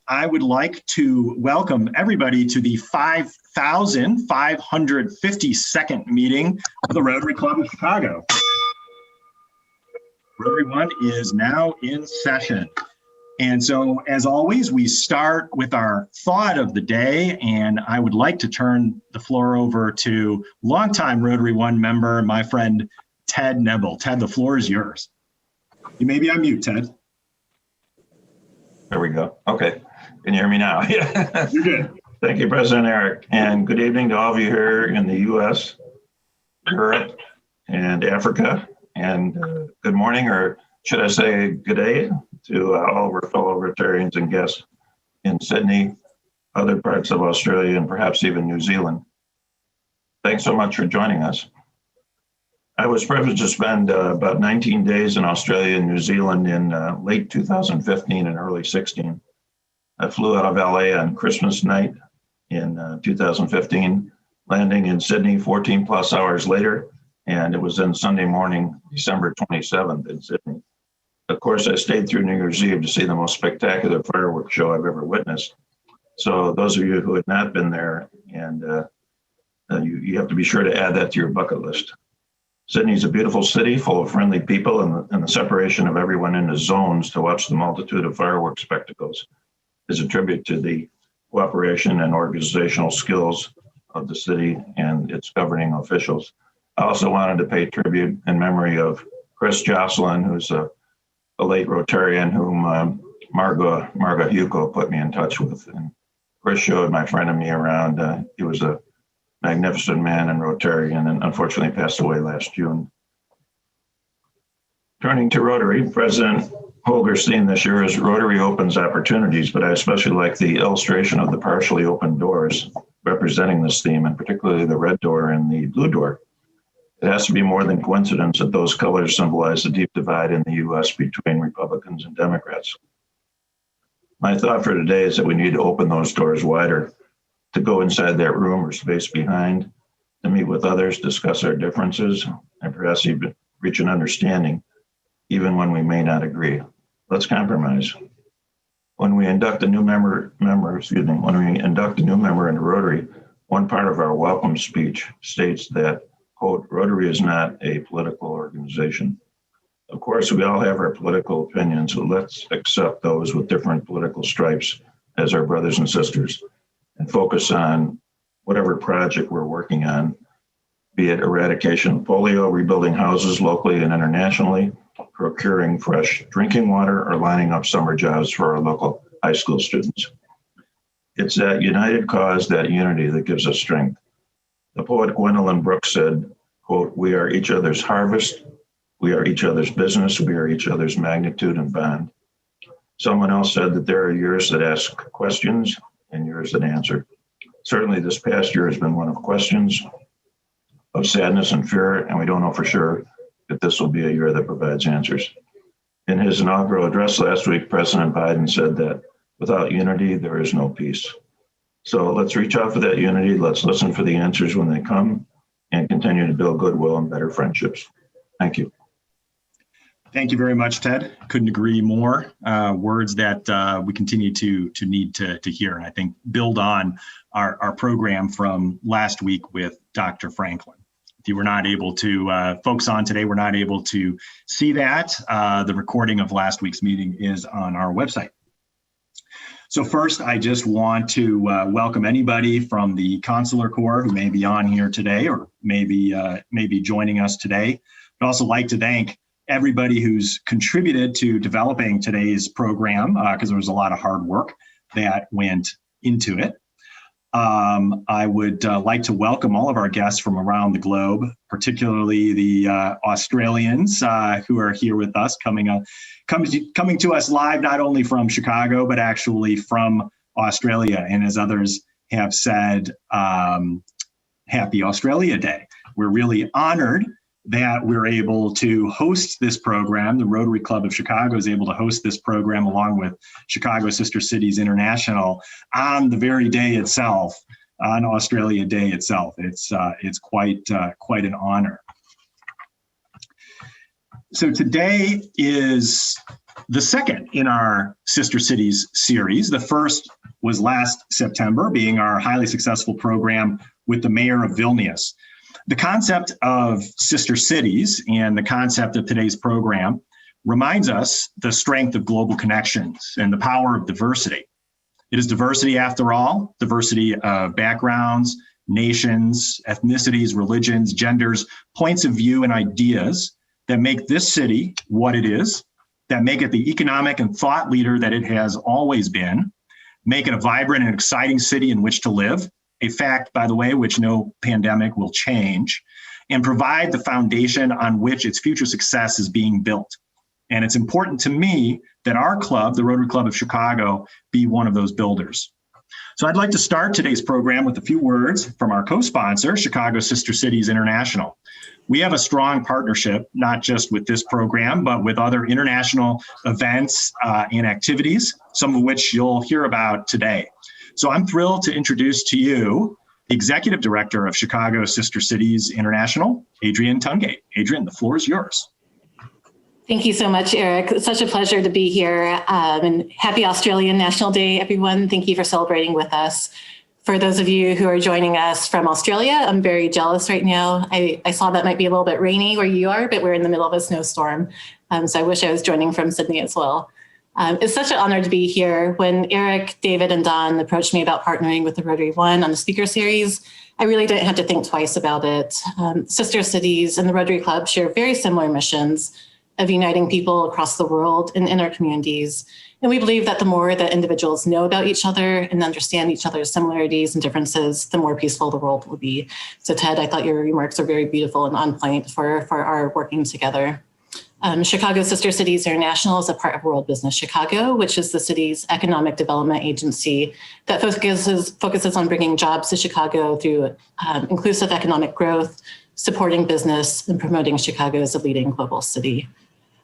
I would like to welcome everybody to the 5,552nd meeting of the Rotary Club of Chicago. Rotary One is now in session. And so, as always, we start with our thought of the day, and I would like to turn the floor over to longtime Rotary One member, my friend, Ted Nebel. Ted, the floor is yours. You may be on mute, Ted. There we go. Okay. Can you hear me now? Yeah. You're good. Thank you, President Eric. And good evening to all of you here in the U.S., Europe, and Africa. And good morning, or should I say good day, to all of our fellow Rotarians and guests in Sydney, other parts of Australia, and perhaps even New Zealand. Thanks so much for joining us. I was privileged to spend about 19 days in Australia and New Zealand in late 2015 and early 16. I flew out of LA on Christmas night in 2015, landing in Sydney 14 plus hours later, and it was then Sunday morning, December 27th in Sydney. Of course, I stayed through New Year's Eve to see the most spectacular fireworks show I've ever witnessed. So those of you who had not been there, and you have to be sure to add that to your bucket list. Sydney is a beautiful city full of friendly people, and the separation of everyone into zones to watch the multitude of fireworks spectacles is a tribute to the cooperation and organizational skills of the city and its governing officials. I also wanted to pay tribute in memory of Chris Jocelyn, who's a late Rotarian whom Marga Hugo put me in touch with. And Chris showed my friend and me around. He was a magnificent man and Rotarian, and unfortunately passed away last June. Turning to Rotary, President Holger's theme this year is Rotary opens opportunities, but I especially like the illustration of the partially open doors representing this theme, and particularly the red door and the blue door. It has to be more than coincidence that those colors symbolize the deep divide in the U.S. between Republicans and Democrats. My thought for today is that we need to open those doors wider, to go inside that room or space behind, to meet with others, discuss our differences, and perhaps even reach an understanding, even when we may not agree. Let's compromise. When we induct a new member into Rotary, one part of our welcome speech states that, quote, Rotary is not a political organization. Of course, we all have our political opinions, so let's accept those with different political stripes as our brothers and sisters, and focus on whatever project we're working on, be it eradication of polio, rebuilding houses locally and internationally, procuring fresh drinking water, or lining up summer jobs for our local high school students. It's that united cause, that unity, that gives us strength. The poet Gwendolyn Brooks said, quote, we are each other's harvest, we are each other's business, we are each other's magnitude and bond. Someone else said that there are years that ask questions and years that answer. Certainly this past year has been one of questions, of sadness and fear, and we don't know for sure if this will be a year that provides answers. In his inaugural address last week, President Biden said that without unity, there is no peace. So let's reach out for that unity. Let's listen for the answers when they come, and continue to build goodwill and better friendships. Thank you. Thank you very much, Ted. Couldn't agree more. Words that we continue to need to hear, and I think build on our program from last week with Dr. Franklin. If you were not able to, folks on today were not able to see that, the recording of last week's meeting is on our website. So first, I just want to welcome anybody from the Consular Corps who may be on here today, or maybe joining us today. I'd also like to thank everybody who's contributed to developing today's program, because there was a lot of hard work that went into it. I would like to welcome all of our guests from around the globe, particularly the Australians who are here with us, coming to us live, not only from Chicago, but actually from Australia. And as others have said, Happy Australia Day. We're really honored that we're able to host this program. The Rotary Club of Chicago is able to host this program along with Chicago Sister Cities International on the very day itself, on Australia Day itself. It's quite an honor. So today is the second in our Sister Cities series. The first was last September, being our highly successful program with the mayor of Vilnius. The concept of Sister Cities and the concept of today's program reminds us the strength of global connections and the power of diversity. It is diversity, after all, diversity of backgrounds, nations, ethnicities, religions, genders, points of view, and ideas that make this city what it is, that make it the economic and thought leader that it has always been, make it a vibrant and exciting city in which to live, a fact, by the way, which no pandemic will change, and provide the foundation on which its future success is being built. And it's important to me that our club, the Rotary Club of Chicago, be one of those builders. So I'd like to start today's program with a few words from our co-sponsor, Chicago Sister Cities International. We have a strong partnership, not just with this program, but with other international events and activities, some of which you'll hear about today. So I'm thrilled to introduce to you the Executive Director of Chicago Sister Cities International, Adrienne Tungate. Adrienne, the floor is yours. Thank you so much, Eric. It's such a pleasure to be here. And happy Australian National Day, everyone. Thank you for celebrating with us. For those of you who are joining us from Australia, I'm very jealous right now. I saw that might be a little bit rainy where you are, but we're in the middle of a snowstorm. So I wish I was joining from Sydney as well. It's such an honor to be here. When Eric, David, and Don approached me about partnering with the Rotary One on the speaker series, I really didn't have to think twice about it. Sister Cities and the Rotary Club share very similar missions of uniting people across the world and in our communities. And we believe that the more that individuals know about each other and understand each other's similarities and differences, the more peaceful the world will be. So Ted, I thought your remarks are very beautiful and on point for our working together. Chicago Sister Cities International is a part of World Business Chicago, which is the city's economic development agency that focuses on bringing jobs to Chicago through inclusive economic growth, supporting business, and promoting Chicago as a leading global city.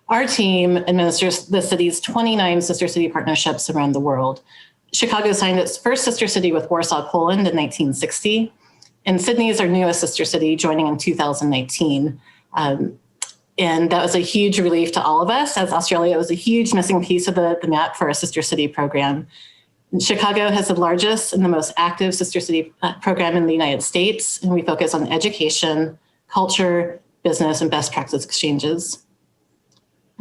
Our team administers the city's 29 sister city partnerships around the world. Chicago signed its first sister city with Warsaw, Poland in 1960, and Sydney is our newest sister city, joining in 2019. And that was a huge relief to all of us, as Australia was a huge missing piece of the map for our sister city program. Chicago has the largest and the most active sister city program in the United States, and we focus on education, culture, business, and best practice exchanges.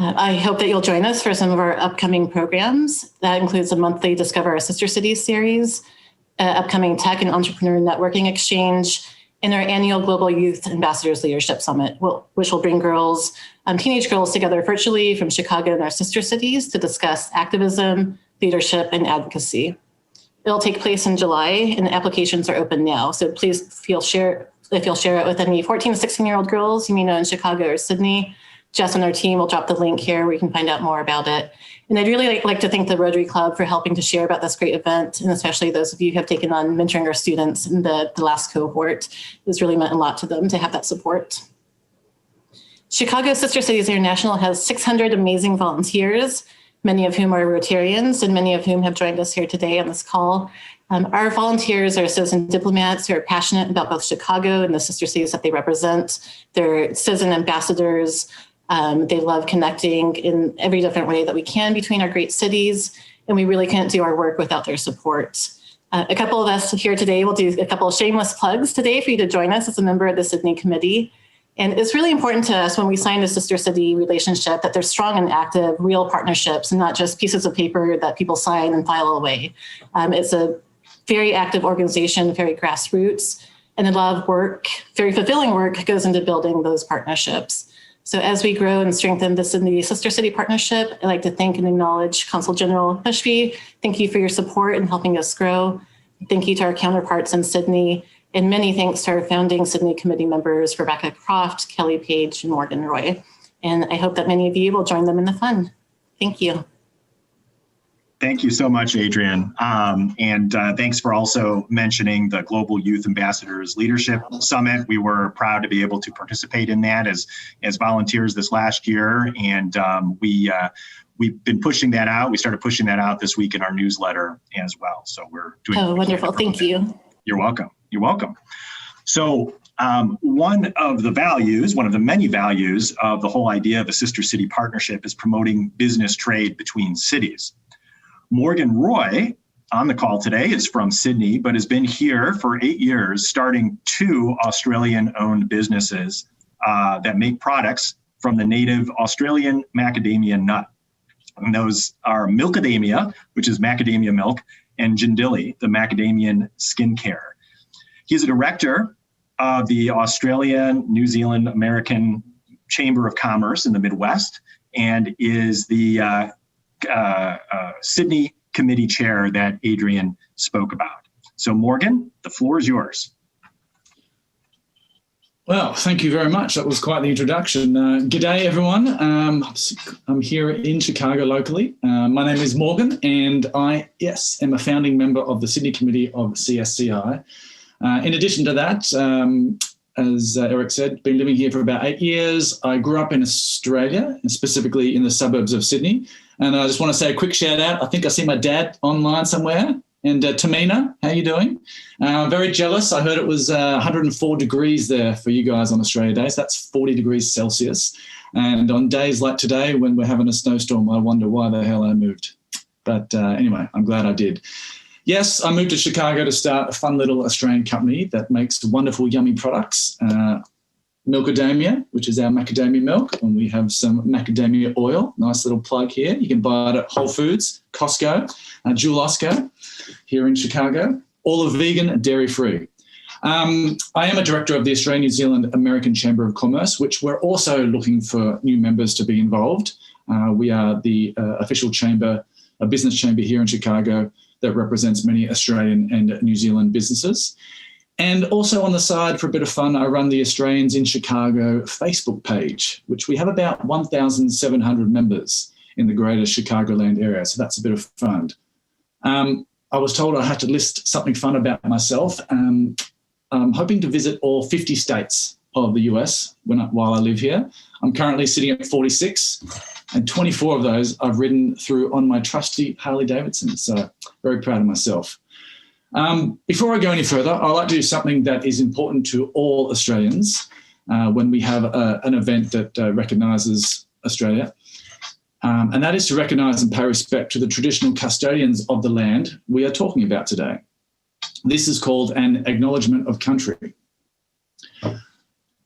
I hope that you'll join us for some of our upcoming programs. That includes a monthly Discover Our Sister Cities series, upcoming Tech and Entrepreneur Networking Exchange, and our annual Global Youth Ambassadors Leadership Summit, which will bring teenage girls together virtually from Chicago and our sister cities to discuss activism, leadership, and advocacy. It'll take place in July, and applications are open now. So please if you'll share it with any 14 to 16-year-old girls you may know in Chicago or Sydney. Jess and our team will drop the link here where you can find out more about it. And I'd really like to thank the Rotary Club for helping to share about this great event, and especially those of you who have taken on mentoring our students in the last cohort. It's really meant a lot to them to have that support. Chicago Sister Cities International has 600 amazing volunteers, many of whom are Rotarians and many of whom have joined us here today on this call. Our volunteers are citizen diplomats who are passionate about both Chicago and the sister cities that they represent. They're citizen ambassadors. They love connecting in every different way that we can between our great cities, and we really can't do our work without their support. A couple of us here today will do a couple of shameless plugs today for you to join us as a member of the Sydney Committee. And it's really important to us when we sign a sister city relationship that they're strong and active, real partnerships, and not just pieces of paper that people sign and file away. It's a very active organization, very grassroots, and a lot of work, very fulfilling work goes into building those partnerships. So as we grow and strengthen the Sydney Sister City Partnership, I'd like to thank and acknowledge Consul General Bushby. Thank you for your support in helping us grow. Thank you to our counterparts in Sydney, and many thanks to our founding Sydney Committee members, Rebecca Croft, Kelly Page, and Morgan Roy. And I hope that many of you will join them in the fun. Thank you. Thank you so much, Adrienne. And thanks for also mentioning the Global Youth Ambassadors Leadership Summit. We were proud to be able to participate in that as volunteers this last year. And we've been pushing that out. We started pushing that out this week in our newsletter as well. So we're doing. Oh, wonderful. Thank you. You're welcome. You're welcome. So One of the many values of the whole idea of a sister city partnership is promoting business trade between cities. Morgan Roy on the call today is from Sydney, but has been here for 8 years, starting 2 Australian-owned businesses that make products from the native Australian macadamia nut. And those are Milkadamia, which is macadamia milk, and Jindili, the macadamian skincare. He's a director of the Australian, New Zealand, American Chamber of Commerce in the Midwest, and is the Sydney committee chair that Adrian spoke about. So Morgan, the floor is yours. Well, thank you very much. That was quite the introduction. G'day, everyone. I'm here in Chicago locally. My name is Morgan, and I, am a founding member of the Sydney Committee of CSCI. In addition to that, as Eric said, been living here for about 8 years. I grew up in Australia, and specifically in the suburbs of Sydney. And I just want to say a quick shout out. I think I see my dad online somewhere. And Tamina, how you doing? Very jealous. I heard it was 104 degrees there for you guys on Australia Day. So that's 40 degrees Celsius. And on days like today, when we're having a snowstorm, I wonder why the hell I moved. But anyway, I'm glad I did. Yes, I moved to Chicago to start a fun little Australian company that makes wonderful, yummy products. Milkadamia, which is our macadamia milk, and we have some macadamia oil. Nice little plug here. You can buy it at Whole Foods, Costco, Jewel Osco here in Chicago. All are vegan and dairy-free. I am a director of the Australian New Zealand American Chamber of Commerce, which we're also looking for new members to be involved. We are the official chamber, a business chamber here in Chicago that represents many Australian and New Zealand businesses. And also on the side, for a bit of fun, I run the Australians in Chicago Facebook page, which we have about 1,700 members in the greater Chicagoland area. So that's a bit of fun. I was told I had to list something fun about myself. I'm hoping to visit all 50 states of the US while I live here. I'm currently sitting at 46, and 24 of those I've ridden through on my trusty Harley Davidson. So very proud of myself. Before I go any further, I'd like to do something that is important to all Australians when we have an event that recognises Australia. And that is to recognise and pay respect to the traditional custodians of the land we are talking about today. This is called an acknowledgement of country.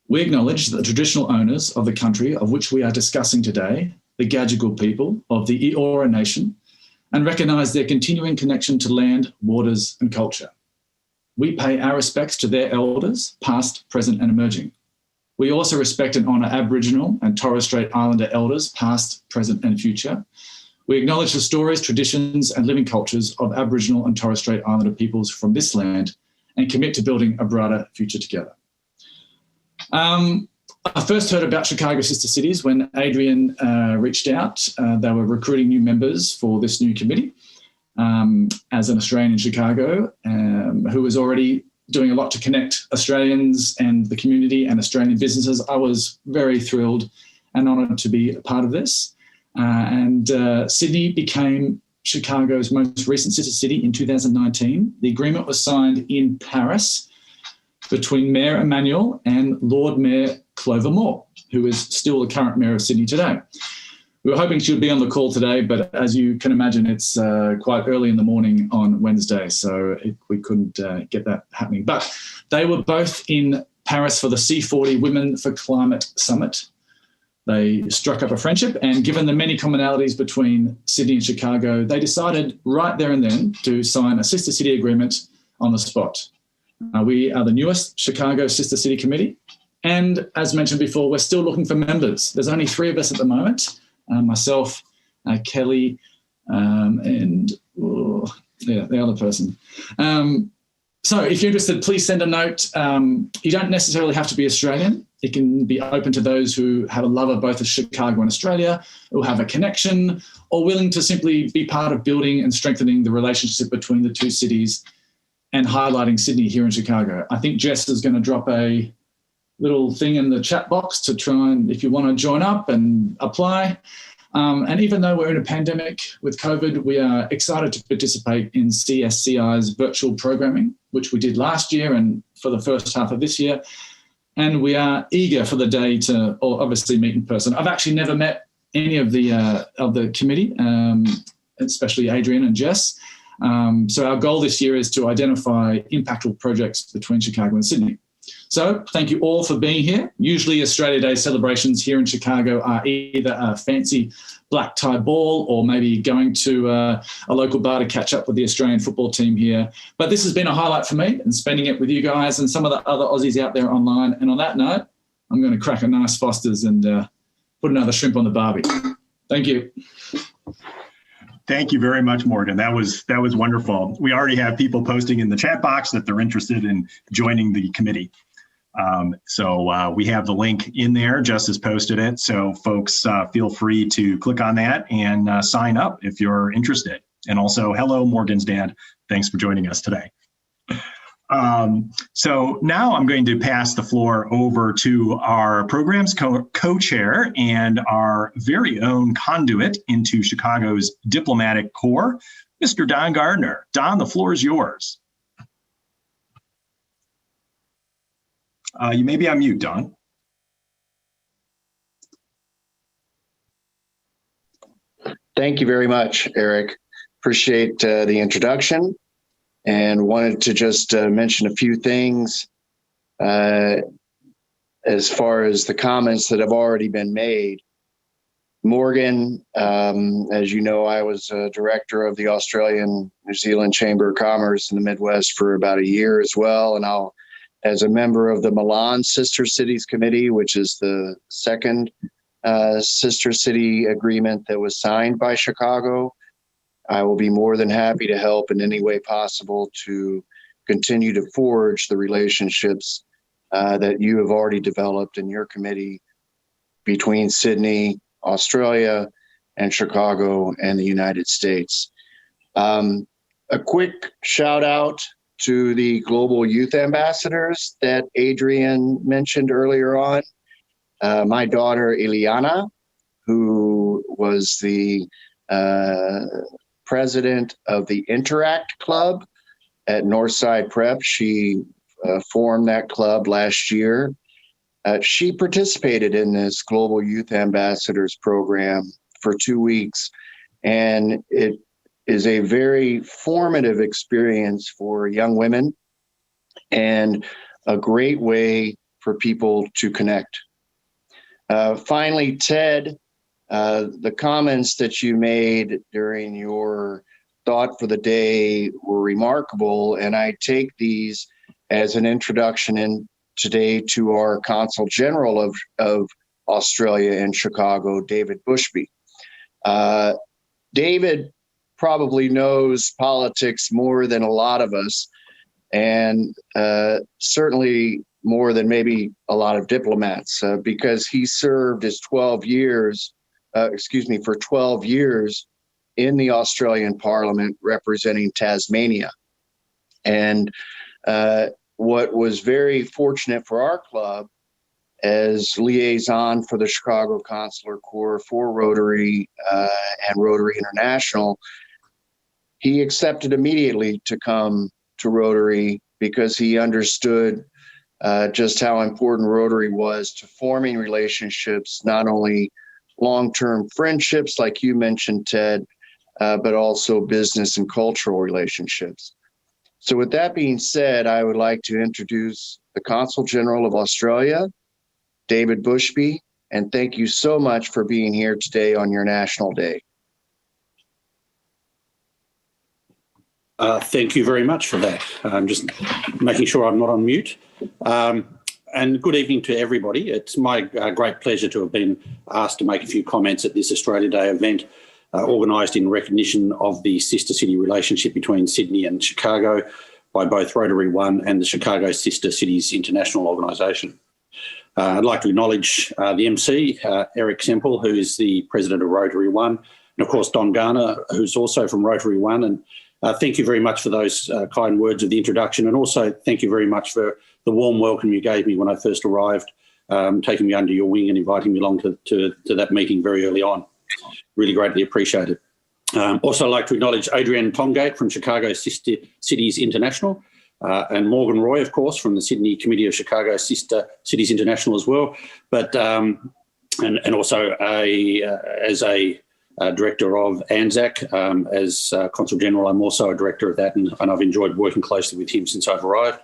We acknowledge the traditional owners of the country of which we are discussing today, the Gadigal people of the Eora Nation, and recognise their continuing connection to land, waters and culture. We pay our respects to their elders, past, present and emerging. We also respect and honour Aboriginal and Torres Strait Islander elders, past, present and future. We acknowledge the stories, traditions and living cultures of Aboriginal and Torres Strait Islander peoples from this land and commit to building a brighter future together. I first heard about Chicago Sister Cities when Adrian reached out. They were recruiting new members for this new committee. As an Australian in Chicago who was already doing a lot to connect Australians and the community and Australian businesses, I was very thrilled and honoured to be a part of this. Sydney became Chicago's most recent sister city in 2019. The agreement was signed in Paris between Mayor Emanuel and Lord Mayor Clover Moore, who is still the current Mayor of Sydney today. We were hoping she would be on the call today, but as you can imagine, it's quite early in the morning on Wednesday, so we couldn't get that happening. But they were both in Paris for the C40 Women for Climate Summit. They struck up a friendship, and given the many commonalities between Sydney and Chicago, they decided right there and then to sign a sister city agreement on the spot. We are the newest Chicago Sister City Committee, and as mentioned before, we're still looking for members. There's only 3 of us at the moment, myself, Kelly, and the other person. So if you're interested, please send a note. You don't necessarily have to be Australian. It can be open to those who have a love of both of Chicago and Australia, who have a connection, or willing to simply be part of building and strengthening the relationship between the 2 cities and highlighting Sydney here in Chicago. I think Jess is going to drop a little thing in the chat box to try and, if you want to join up and apply. And even though we're in a pandemic with COVID, we are excited to participate in CSCI's virtual programming, which we did last year and for the first half of this year. and we are eager for the day to obviously meet in person. I've actually never met any of the committee, especially Adrian and Jess. So our goal this year is to identify impactful projects between Chicago and Sydney. So thank you all for being here. Usually Australia Day celebrations here in Chicago are either a fancy black tie ball or maybe going to a local bar to catch up with the Australian football team here. But this has been a highlight for me, and spending it with you guys and some of the other Aussies out there online. And on that note, I'm going to crack a nice Foster's and put another shrimp on the barbie. Thank you. Thank you very much, Morgan. That was wonderful. We already have people posting in the chat box that they're interested in joining the committee. So we have the link in there, Just as posted it. So folks, feel free to click on that and sign up if you're interested. And also, hello, Morgan's dad. Thanks for joining us today. So now I'm going to pass the floor over to our program's co-chair and our very own conduit into Chicago's diplomatic corps, Mr. Don Gardner. Don, the floor is yours. You may be on mute, Don. Thank you very much, Eric. Appreciate the introduction, and wanted to just mention a few things as far as the comments that have already been made. Morgan, as you know, I was a director of the Australian New Zealand Chamber of Commerce in the Midwest for about a year as well, and as a member of the Milan Sister Cities Committee, which is the second sister city agreement that was signed by Chicago. I will be more than happy to help in any way possible to continue to forge the relationships that you have already developed in your committee between Sydney, Australia, and Chicago and the United States. A quick shout out to the Global Youth Ambassadors that Adrian mentioned earlier on. My daughter, Ileana, who was the president of the Interact Club at Northside Prep. She formed that club last year. She participated in this Global Youth Ambassadors program for 2 weeks, and it is a very formative experience for young women and a great way for people to connect. Finally, Ted, the comments that you made during your thought for the day were remarkable, and I take these as an introduction in today to our Consul General of Australia in Chicago, David Bushby. David probably knows politics more than a lot of us, and certainly more than maybe a lot of diplomats, because he served his 12 years in the Australian Parliament representing Tasmania. And what was very fortunate for our club as liaison for the Chicago Consular Corps for Rotary and Rotary International, he accepted immediately to come to Rotary because he understood just how important Rotary was to forming relationships, not only long-term friendships like you mentioned, Ted, but also business and cultural relationships. So with that being said, I would like to introduce the Consul General of Australia, David Bushby, and thank you so much for being here today on your National Day. Thank you very much for that. I'm just making sure I'm not on mute. And good evening to everybody. It's my great pleasure to have been asked to make a few comments at this Australia Day event organised in recognition of the sister city relationship between Sydney and Chicago by both Rotary One and the Chicago Sister Cities International Organisation. I'd like to acknowledge the MC, Eric Semple, who is the president of Rotary One, and of course Don Garner, who's also from Rotary One. And thank you very much for those kind words of the introduction, and also thank you very much for the warm welcome you gave me when I first arrived, taking me under your wing and inviting me along to that meeting very early on. Really greatly appreciated. Also like to acknowledge Adrian Tongate from Chicago Sister Cities International, and Morgan Roy, of course, from the Sydney Committee of Chicago Sister Cities International as well, but and also as a director of ANZAC, as Consul General, I'm also a director of that, and I've enjoyed working closely with him since I've arrived.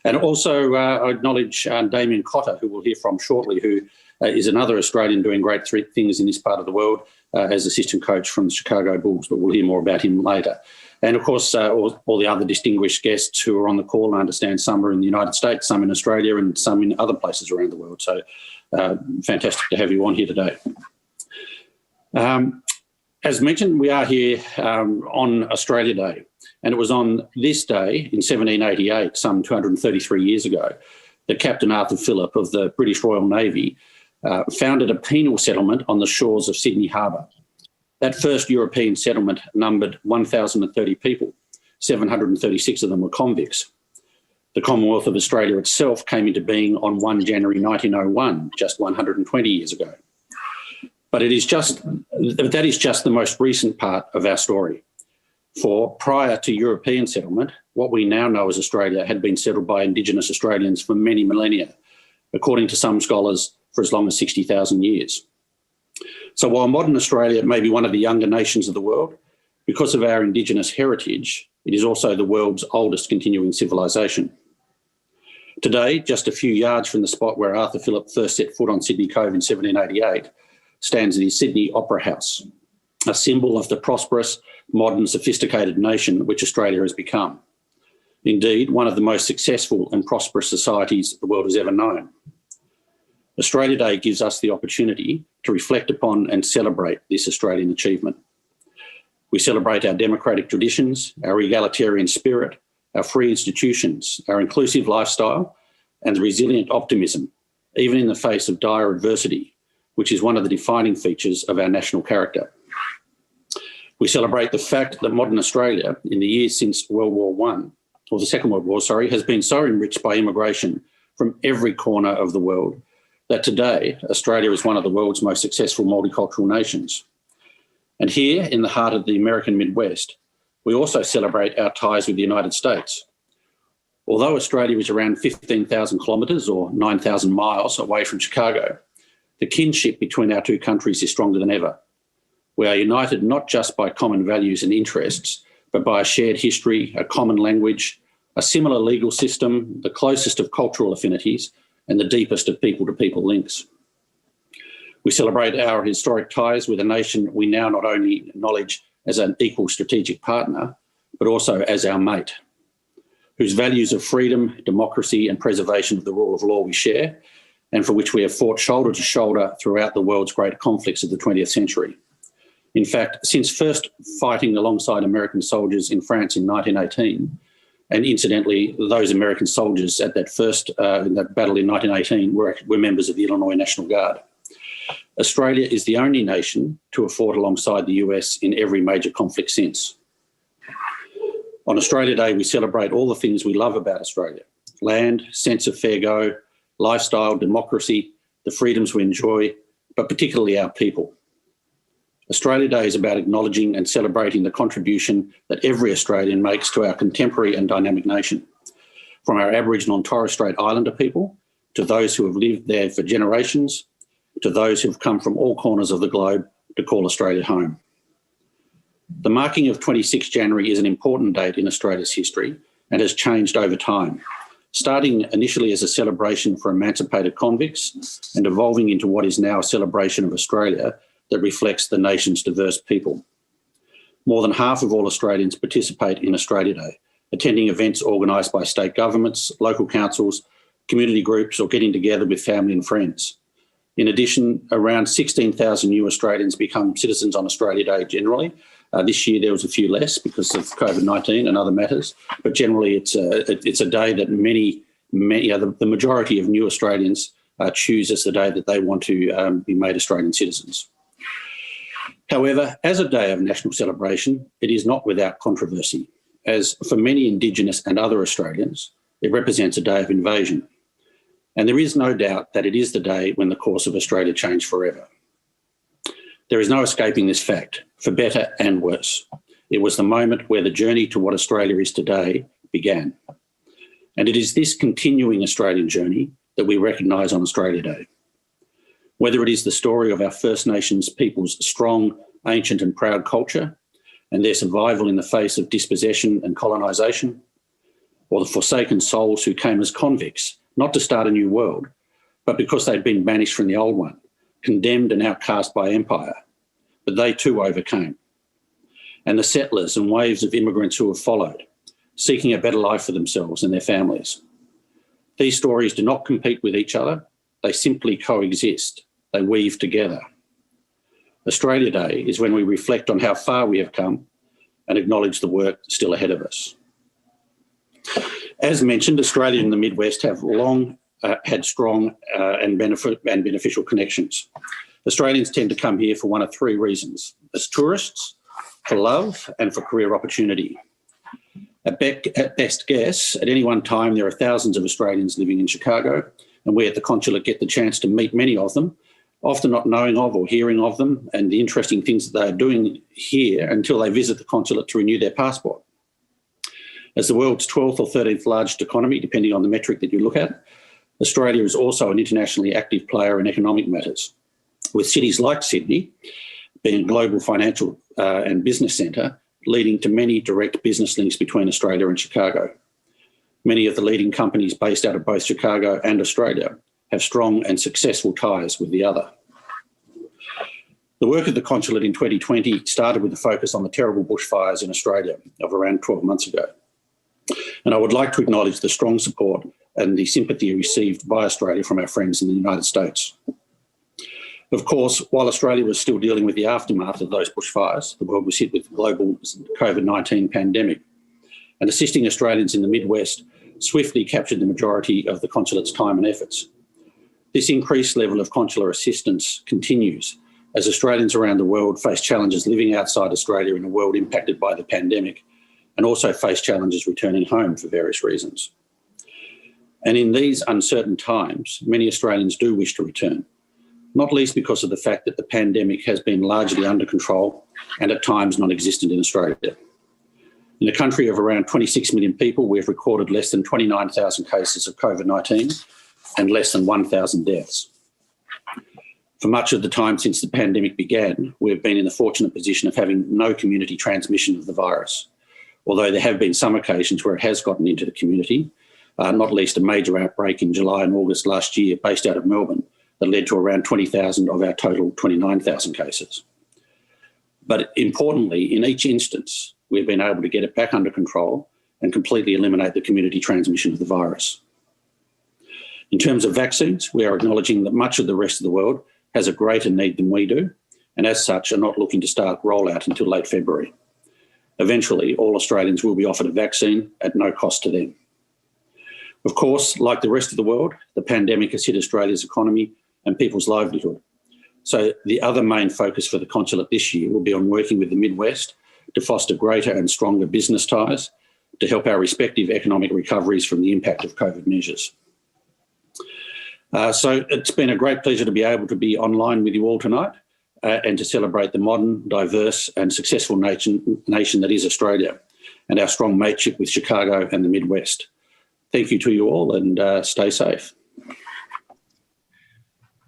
And also I acknowledge Damien Cotter, who we'll hear from shortly, who is another Australian doing great things in this part of the world as assistant coach from the Chicago Bulls, but we'll hear more about him later. And of course, all the other distinguished guests who are on the call. I understand some are in the United States, some in Australia, and some in other places around the world. So fantastic to have you on here today. As mentioned, we are here on Australia Day, and it was on this day in 1788, some 233 years ago, that Captain Arthur Phillip of the British Royal Navy founded a penal settlement on the shores of Sydney Harbour. That first European settlement numbered 1,030 people. 736 of them were convicts. The Commonwealth of Australia itself came into being on 1 January 1901, just 120 years ago. But that is just the most recent part of our story. For prior to European settlement, what we now know as Australia had been settled by Indigenous Australians for many millennia, according to some scholars, for as long as 60,000 years. So while modern Australia may be one of the younger nations of the world, because of our Indigenous heritage, it is also the world's oldest continuing civilisation. Today, just a few yards from the spot where Arthur Phillip first set foot on Sydney Cove in 1788, stands the Sydney Opera House, a symbol of the prosperous, modern, sophisticated nation which Australia has become. Indeed, one of the most successful and prosperous societies the world has ever known. Australia Day gives us the opportunity to reflect upon and celebrate this Australian achievement. We celebrate our democratic traditions, our egalitarian spirit, our free institutions, our inclusive lifestyle, and the resilient optimism, even in the face of dire adversity, which is one of the defining features of our national character. We celebrate the fact that modern Australia, in the years since World War I, or the Second World War, has been so enriched by immigration from every corner of the world that today Australia is one of the world's most successful multicultural nations. And here, in the heart of the American Midwest, we also celebrate our ties with the United States. Although Australia is around 15,000 kilometres or 9,000 miles away from Chicago, the kinship between our two countries is stronger than ever. We are united not just by common values and interests, but by a shared history, a common language, a similar legal system, the closest of cultural affinities, and the deepest of people-to-people links. We celebrate our historic ties with a nation we now not only acknowledge as an equal strategic partner, but also as our mate, whose values of freedom, democracy, and preservation of the rule of law we share, and for which we have fought shoulder to shoulder throughout the world's great conflicts of the 20th century. In fact, since first fighting alongside American soldiers in France in 1918, and incidentally, those American soldiers at that first in that battle in 1918 were members of the Illinois National Guard. Australia is the only nation to have fought alongside the US in every major conflict since. On Australia Day, we celebrate all the things we love about Australia: land, sense of fair go, lifestyle, democracy, the freedoms we enjoy, but particularly our people. Australia Day is about acknowledging and celebrating the contribution that every Australian makes to our contemporary and dynamic nation, from our Aboriginal and Torres Strait Islander people, to those who have lived there for generations, to those who have come from all corners of the globe to call Australia home. The marking of 26 January is an important date in Australia's history and has changed over time, starting initially as a celebration for emancipated convicts and evolving into what is now a celebration of Australia that reflects the nation's diverse people. More than half of all Australians participate in Australia Day, attending events organised by state governments, local councils, community groups, or getting together with family and friends. In addition, around 16,000 new Australians become citizens on Australia Day generally. This year there was a few less because of COVID-19 and other matters, but generally it's a day that the majority of new Australians choose as the day that they want to be made Australian citizens. However, as a day of national celebration, it is not without controversy, as for many Indigenous and other Australians, it represents a day of invasion. And there is no doubt that it is the day when the course of Australia changed forever. There is no escaping this fact, for better and worse. It was the moment where the journey to what Australia is today began. And it is this continuing Australian journey that we recognise on Australia Day. Whether it is the story of our First Nations people's strong, ancient and proud culture and their survival in the face of dispossession and colonisation, or the forsaken souls who came as convicts, not to start a new world, but because they'd been banished from the old one, condemned and outcast by empire, but they too overcame. And the settlers and waves of immigrants who have followed, seeking a better life for themselves and their families. These stories do not compete with each other, they simply coexist, they weave together. Australia Day is when we reflect on how far we have come and acknowledge the work still ahead of us. As mentioned, Australia and the Midwest have long had strong and beneficial connections. Australians tend to come here for one of three reasons: as tourists, for love, and for career opportunity. At best guess, at any one time, there are thousands of Australians living in Chicago, and we at the consulate get the chance to meet many of them, often not knowing of or hearing of them and the interesting things that they are doing here until they visit the consulate to renew their passport. As the world's 12th or 13th largest economy, depending on the metric that you look at, Australia is also an internationally active player in economic matters, with cities like Sydney being a global financial and business centre, leading to many direct business links between Australia and Chicago. Many of the leading companies based out of both Chicago and Australia have strong and successful ties with the other. The work of the consulate in 2020 started with a focus on the terrible bushfires in Australia of around 12 months ago. And I would like to acknowledge the strong support and the sympathy received by Australia from our friends in the United States. Of course, while Australia was still dealing with the aftermath of those bushfires, the world was hit with the global COVID-19 pandemic, and assisting Australians in the Midwest swiftly captured the majority of the consulate's time and efforts. This increased level of consular assistance continues as Australians around the world face challenges living outside Australia in a world impacted by the pandemic, and also face challenges returning home for various reasons. And in these uncertain times, many Australians do wish to return, not least because of the fact that the pandemic has been largely under control and at times non-existent in Australia. In a country of around 26 million people, we've recorded less than 29,000 cases of COVID-19 and less than 1,000 deaths. For much of the time since the pandemic began, we've been in the fortunate position of having no community transmission of the virus, although there have been some occasions where it has gotten into the community, not least a major outbreak in July and August last year based out of Melbourne that led to around 20,000 of our total 29,000 cases. But importantly, in each instance, we've been able to get it back under control and completely eliminate the community transmission of the virus. In terms of vaccines, we are acknowledging that much of the rest of the world has a greater need than we do, and as such are not looking to start rollout until late February. Eventually, all Australians will be offered a vaccine at no cost to them. Of course, like the rest of the world, the pandemic has hit Australia's economy and people's livelihood. So the other main focus for the consulate this year will be on working with the Midwest to foster greater and stronger business ties to help our respective economic recoveries from the impact of COVID measures. So it's been a great pleasure to be able to be online with you all tonight and to celebrate the modern, diverse and successful nation that is Australia and our strong mateship with Chicago and the Midwest. Thank you to you all and stay safe.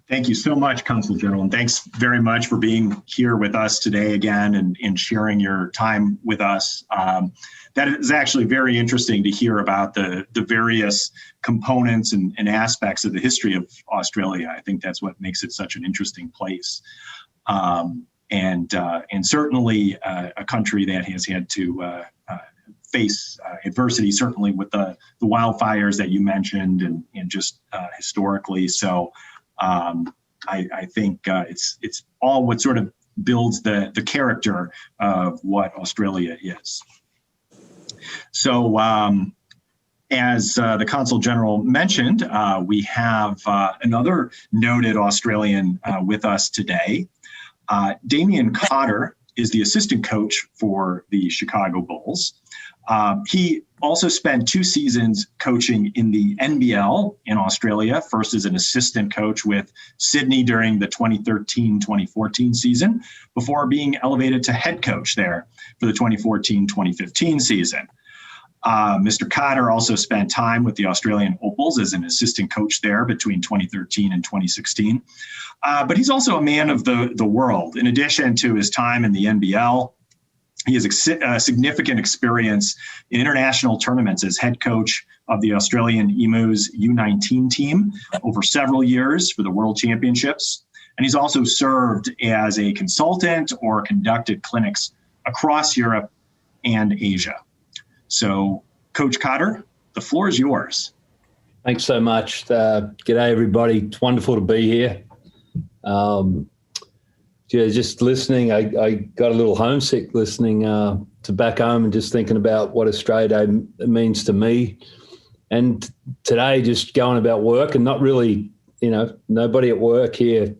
Thank you so much, Consul General, and thanks very much for being here with us today again and sharing your time with us. That is actually very interesting to hear about the various components and aspects of the history of Australia. I think that's what makes it such an interesting place. And certainly a country that has had to face adversity, certainly with the wildfires that you mentioned and just historically. So I think it's all what sort of builds the character of what Australia is. So as the Consul General mentioned, we have another noted Australian with us today. Damien Cotter is the assistant coach for the Chicago Bulls. He also spent 2 seasons coaching in the NBL in Australia, first as an assistant coach with Sydney during the 2013-2014 season, before being elevated to head coach there for the 2014-2015 season. Mr. Cotter also spent time with the Australian Opals as an assistant coach there between 2013 and 2016. But he's also a man of the world. In addition to his time in the NBL, he has significant experience in international tournaments as head coach of the Australian Emus U19 team over several years for the World Championships. And he's also served as a consultant or conducted clinics across Europe and Asia. So, Coach Cotter, the floor is yours. Thanks so much. G'day, everybody. It's wonderful to be here. Just listening, I got a little homesick listening to back home and just thinking about what Australia Day means to me. And today, just going about work and not really, nobody at work here,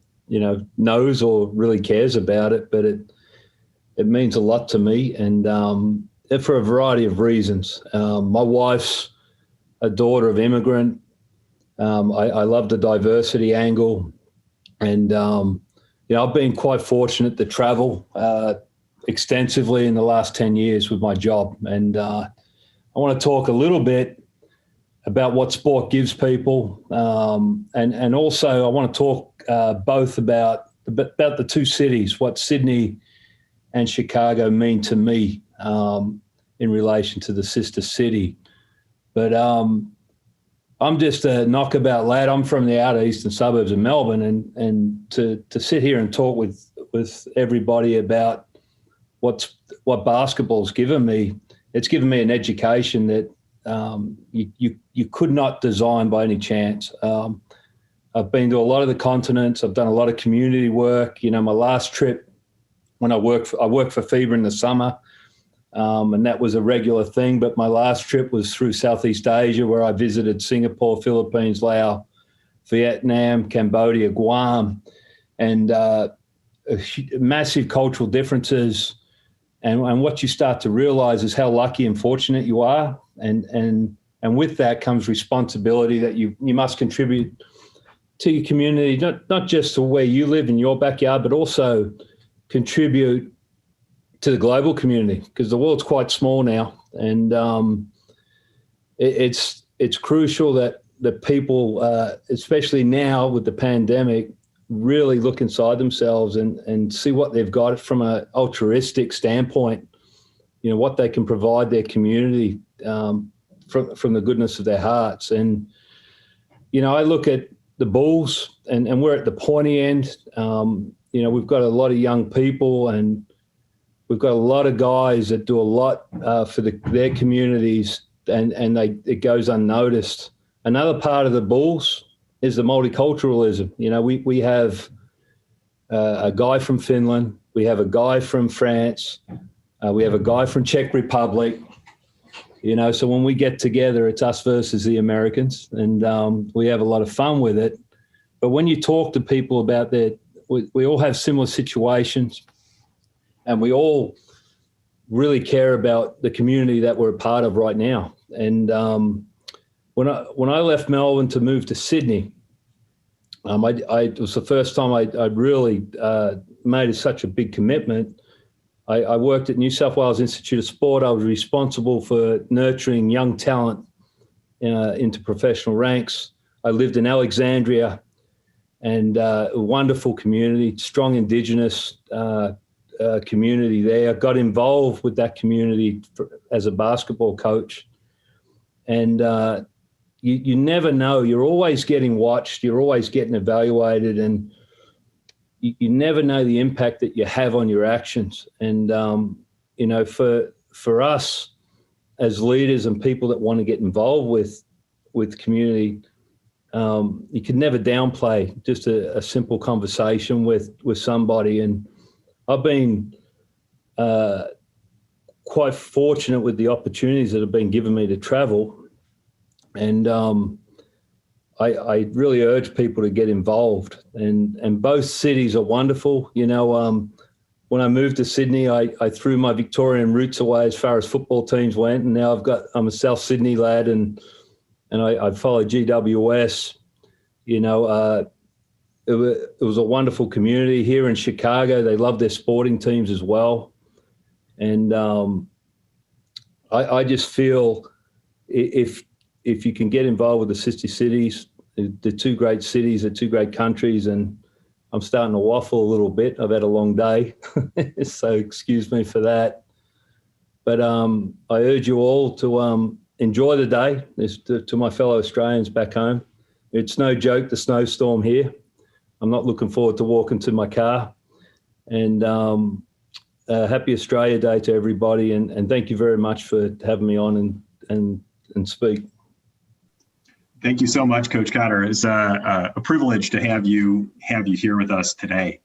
knows or really cares about it, but it means a lot to me, and for a variety of reasons. My wife's a daughter of immigrant. I love the diversity angle, and I've been quite fortunate to travel extensively in the last 10 years with my job. And I want to talk a little bit about what sport gives people. And also I want to talk both about the two cities, what Sydney and Chicago mean to me in relation to the sister city. But I'm just a knockabout lad. I'm from the outer eastern suburbs of Melbourne, and to sit here and talk with everybody about what basketball's given me, it's given me an education that you could not design by any chance. I've been to a lot of the continents. I've done a lot of community work. My last trip when I worked for FIBA in the summer, and that was a regular thing. But my last trip was through Southeast Asia, where I visited Singapore, Philippines, Laos, Vietnam, Cambodia, Guam, and massive cultural differences. And what you start to realize is how lucky and fortunate you are. And with that comes responsibility that you must contribute to your community, not just to where you live in your backyard, but also contribute to the global community, because the world's quite small now. And it's crucial that people, especially now with the pandemic, really look inside themselves and see what they've got from an altruistic standpoint, what they can provide their community from the goodness of their hearts. And, I look at the Bulls, and we're at the pointy end. We've got a lot of young people, and we've got a lot of guys that do a lot for their communities, and it goes unnoticed. Another part of the Bulls is the multiculturalism. We have a guy from Finland, we have a guy from France, we have a guy from Czech Republic. So when we get together, it's us versus the Americans, and we have a lot of fun with it. But when you talk to people about that, we all have similar situations, and we all really care about the community that we're a part of right now. And when I left Melbourne to move to Sydney, it was the first time I'd really made such a big commitment. I worked at New South Wales Institute of Sport. I was responsible for nurturing young talent into professional ranks. I lived in Alexandria, and a wonderful community, strong Indigenous community there. I got involved with that community as a basketball coach. And you never know. You're always getting watched. You're always getting evaluated, and you never know the impact that you have on your actions. And, for us as leaders and people that want to get involved with community, you can never downplay just a simple conversation with somebody. And I've been quite fortunate with the opportunities that have been given me to travel. And I really urge people to get involved, and both cities are wonderful. When I moved to Sydney, I threw my Victorian roots away as far as football teams went, and now I'm a South Sydney lad, and I follow GWS. It was a wonderful community here in Chicago. They love their sporting teams as well, and I just feel if you can get involved with the sister cities, the two great cities, the two great countries, and I'm starting to waffle a little bit. I've had a long day, so excuse me for that. But I urge you all to enjoy the day. To my fellow Australians back home, it's no joke, the snowstorm here. I'm not looking forward to walking to my car. And happy Australia Day to everybody. And thank you very much for having me on and speak. Thank you so much, Coach Cotter. It's a privilege to have you here with us today.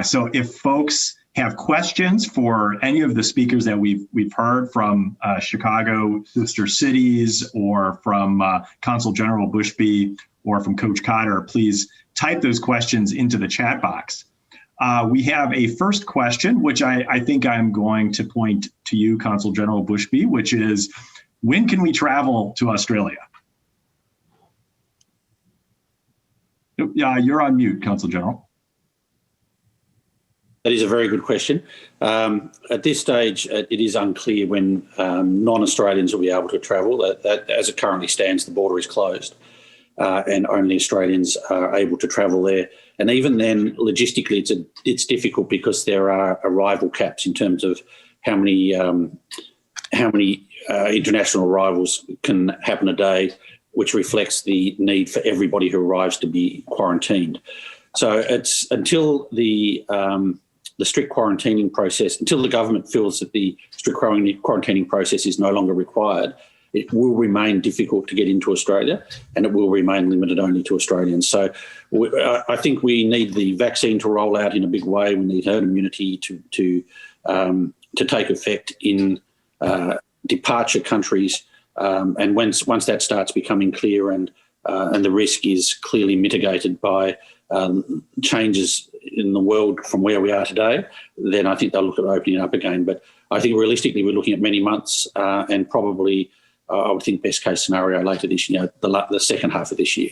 So if folks have questions for any of the speakers that we've heard from Chicago sister cities, or from Consul General Bushby, or from Coach Cotter, please type those questions into the chat box. We have a first question, which I think I'm going to point to you, Consul General Bushby, which is, when can we travel to Australia? Yeah, you're on mute, Consul General. That is a very good question. At this stage, it is unclear when non-Australians will be able to travel. That, as it currently stands, the border is closed, and only Australians are able to travel there. And even then, logistically, it's difficult because there are arrival caps in terms of how many international arrivals can happen a day, which reflects the need for everybody who arrives to be quarantined. So it's until the strict quarantining process, until the government feels that the strict quarantining process is no longer required, it will remain difficult to get into Australia, and it will remain limited only to Australians. So I think we need the vaccine to roll out in a big way. We need herd immunity to take effect in departure countries. And once that starts becoming clear and the risk is clearly mitigated by changes in the world from where we are today, then I think they'll look at opening up again. But I think realistically, we're looking at many months, and probably, I would think, best case scenario later this year, the second half of this year.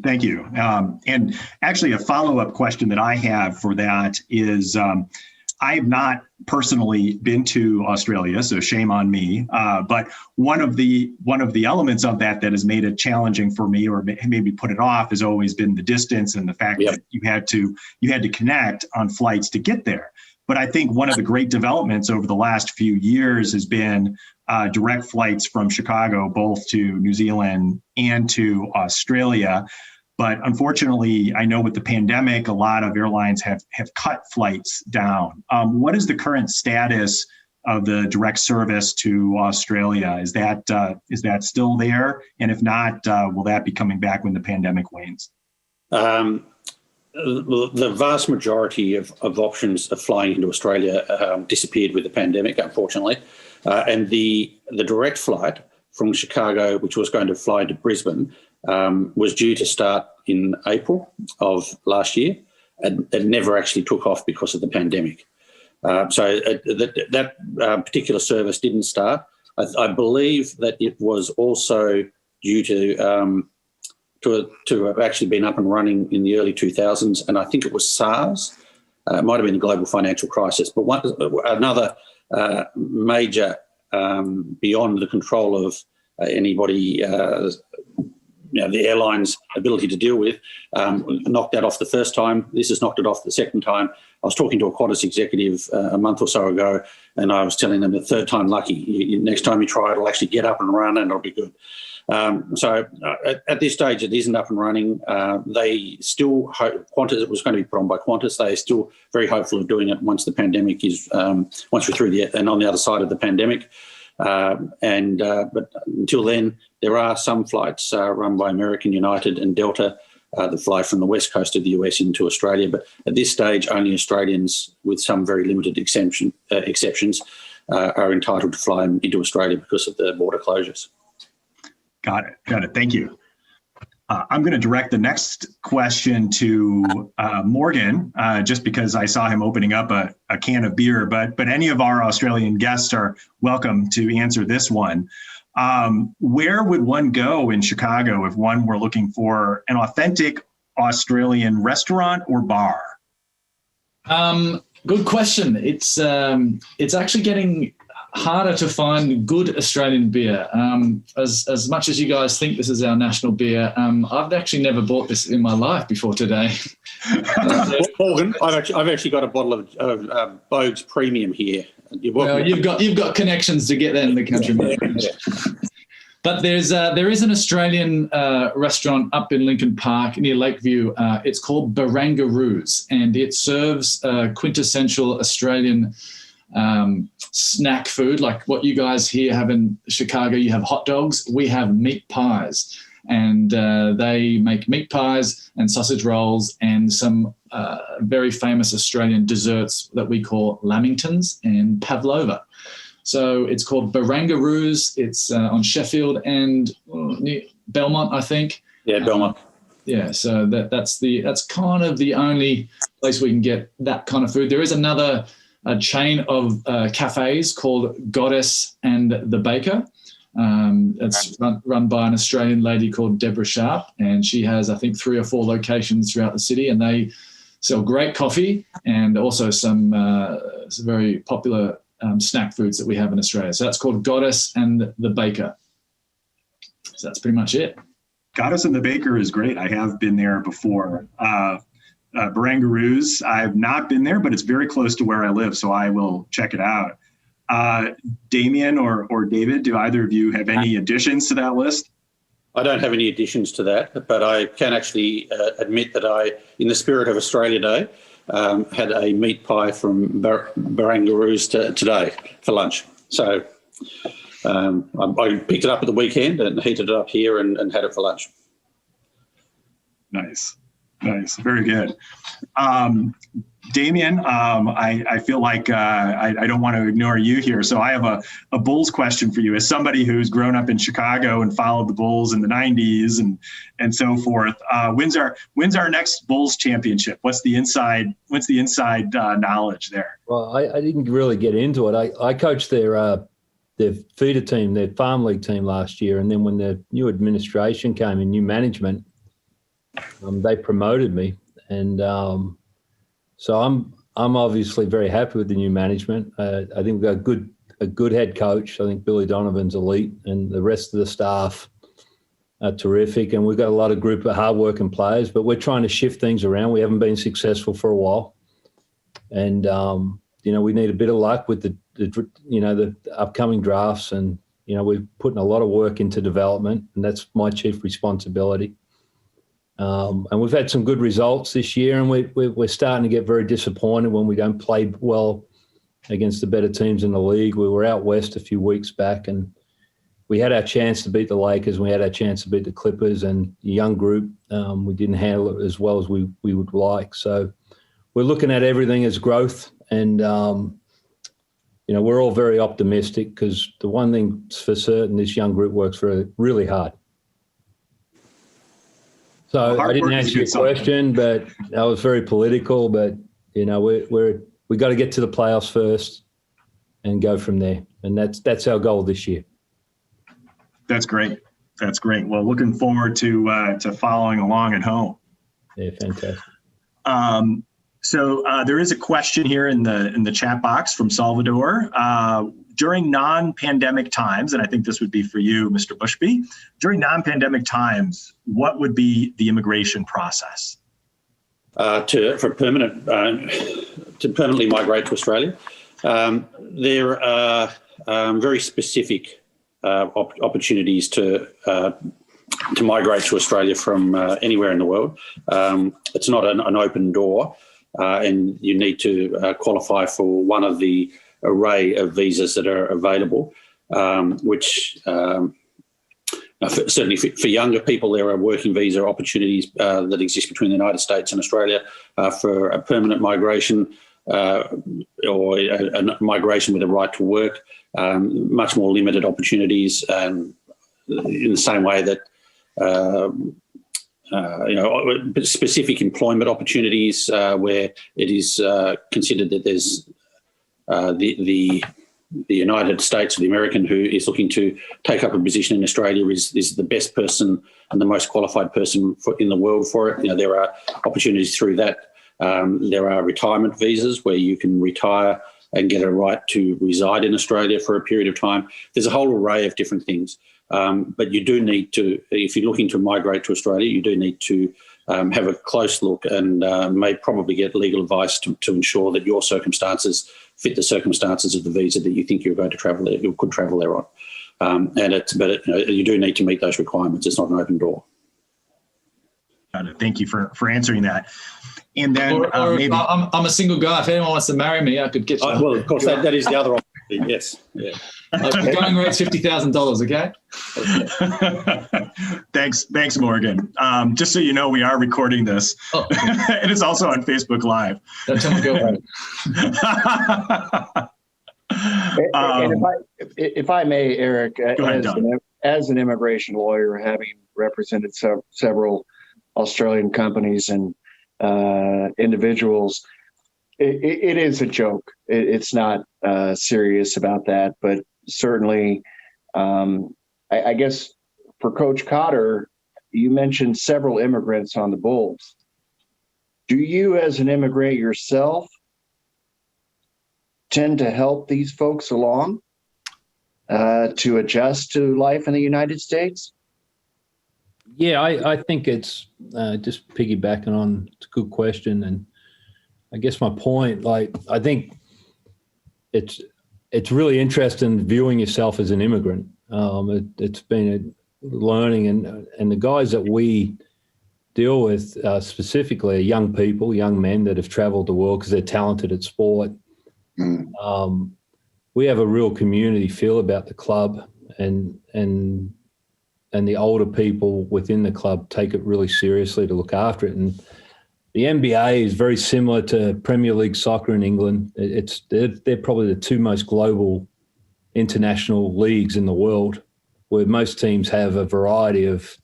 Thank you. And actually, a follow-up question that I have for that is, I have not personally been to Australia, so shame on me. But one of the elements of that has made it challenging for me, or maybe put it off, has always been the distance and the fact that you had to connect on flights to get there. But I think one of the great developments over the last few years has been direct flights from Chicago, both to New Zealand and to Australia. But unfortunately, I know with the pandemic, a lot of airlines have cut flights down. What is the current status of the direct service to Australia? Is that still there? And if not, will that be coming back when the pandemic wanes? The vast majority of options of flying into Australia disappeared with the pandemic, unfortunately. And the direct flight from Chicago, which was going to fly to Brisbane, was due to start in April of last year, and it never actually took off because of the pandemic. So that particular service didn't start. I believe that it was also due to have actually been up and running in the early 2000s, and I think it was SARS. It might have been the global financial crisis, but another major, beyond the control of anybody, the airline's ability to deal with, knocked that off the first time. This has knocked it off the second time. I was talking to a Qantas executive a month or so ago, and I was telling them the third time lucky. Next time you try, it'll actually get up and run, and it'll be good. So at this stage, it isn't up and running. They still hope Qantas, it was going to be put on by Qantas. They are still very hopeful of doing it once the pandemic is, once we're through and on the other side of the pandemic. But until then, there are some flights run by American, United and Delta that fly from the west coast of the US into Australia. But at this stage, only Australians, with some very limited exceptions, are entitled to fly into Australia because of the border closures. Got it. Thank you. I'm going to direct the next question to Morgan, just because I saw him opening up a can of beer, but any of our Australian guests are welcome to answer this one. Where would one go in Chicago if one were looking for an authentic Australian restaurant or bar? Good question. It's actually getting harder to find good Australian beer. As much as you guys think this is our national beer, I've actually never bought this in my life before today. Morgan, I've actually got a bottle of Bogue's Premium here. Well, you've got connections to get that in the country. Yeah. But there is an Australian restaurant up in Lincoln Park near Lakeview. It's called Barangaroo's, and it serves quintessential Australian snack food, like what you guys here have in Chicago. You have hot dogs. We have meat pies, and they make meat pies and sausage rolls and some very famous Australian desserts that we call lamingtons and pavlova. So it's called Barangaroo's. It's on Sheffield and near Belmont, I think. Yeah, Belmont. Yeah, so that's kind of the only place we can get that kind of food. There is another chain of cafes called Goddess and the Baker. It's run by an Australian lady called Deborah Sharp, and she has, I think, 3 or 4 locations throughout the city, and they sell great coffee and also some very popular snack foods that we have in Australia. So that's called Goddess and the Baker. So that's pretty much it. Goddess and the Baker is great. I have been there before. Barangaroo's, I've not been there, but it's very close to where I live, so I will check it out. Damien or David, do either of you have any additions to that list? I don't have any additions to that, but I can actually admit that I, in the spirit of Australia Day, had a meat pie from Barangaroo's today for lunch. So I picked it up at the weekend and heated it up here and had it for lunch. Nice. Very good. Damien, I feel like I don't want to ignore you here. So I have a Bulls question for you. As somebody who's grown up in Chicago and followed the Bulls in the 90s and so forth, when's our next Bulls championship? What's the inside knowledge there? Well, I didn't really get into it. I coached their feeder team, their farm league team last year, and then when the new administration came in, new management, they promoted me, and so I'm obviously very happy with the new management. I think we've got a good head coach. I think Billy Donovan's elite, and the rest of the staff are terrific. And we've got a lot of group of hardworking players, but we're trying to shift things around. We haven't been successful for a while, and we need a bit of luck with the upcoming drafts, and we're putting a lot of work into development, and that's my chief responsibility. And we've had some good results this year, and we're starting to get very disappointed when we don't play well against the better teams in the league. We were out west a few weeks back, and we had our chance to beat the Lakers, and we had our chance to beat the Clippers, and the young group, we didn't handle it as well as we would like. So we're looking at everything as growth, and we're all very optimistic, because the one thing for certain, this young group works really hard. So I didn't answer your question, but I was very political. But we got to get to the playoffs first and go from there, and that's our goal this year. That's great. Well, looking forward to following along at home. Yeah, fantastic. So there is a question here in the chat box from Salvador. During non-pandemic times, and I think this would be for you, Mr. Bushby, during non-pandemic times, what would be the immigration process? To permanently migrate to Australia, there are very specific opportunities to migrate to Australia from anywhere in the world. It's not an open door, and you need to qualify for one of the array of visas that are available, which certainly for younger people, there are working visa opportunities that exist between the United States and Australia for a permanent migration or a migration with a right to work, much more limited opportunities, in the same way that specific employment opportunities where it is considered that there's the United States or the American who is looking to take up a position in Australia is the best person and the most qualified person in the world for it. There are opportunities through that. There are retirement visas where you can retire and get a right to reside in Australia for a period of time. There's a whole array of different things. But you do need to, if you're looking to migrate to Australia, you do need to have a close look and may probably get legal advice to ensure that your circumstances fit the circumstances of the visa that you think you're going to travel there, you could travel there on. You do need to meet those requirements. It's not an open door. Got it. Thank you for answering that. And then maybe I'm a single guy. If anyone wants to marry me, I could get you. Well, of course, that is the other option. Yes. Yeah. Going rate's $50,000. Okay. Thanks, Morgan. Just so you know, we are recording this, and it's also on Facebook Live. Don't tell me go. And if I may, Eric, as an immigration lawyer, having represented several Australian companies and individuals, it is a joke. It's not serious about that, but certainly, I guess for Coach Cotter, you mentioned several immigrants on the Bulls. Do you, as an immigrant yourself, tend to help these folks along to adjust to life in the United States? Yeah, I think it's just piggybacking on, it's a good question. And I guess my point, I think it's really interesting viewing yourself as an immigrant. It's been a learning, and the guys that we deal with specifically are young people, young men that have traveled the world because they're talented at sport. We have a real community feel about the club, and the older people within the club take it really seriously to look after it. And the NBA is very similar to Premier League soccer in England. They're probably the two most global international leagues in the world, where most teams have a variety of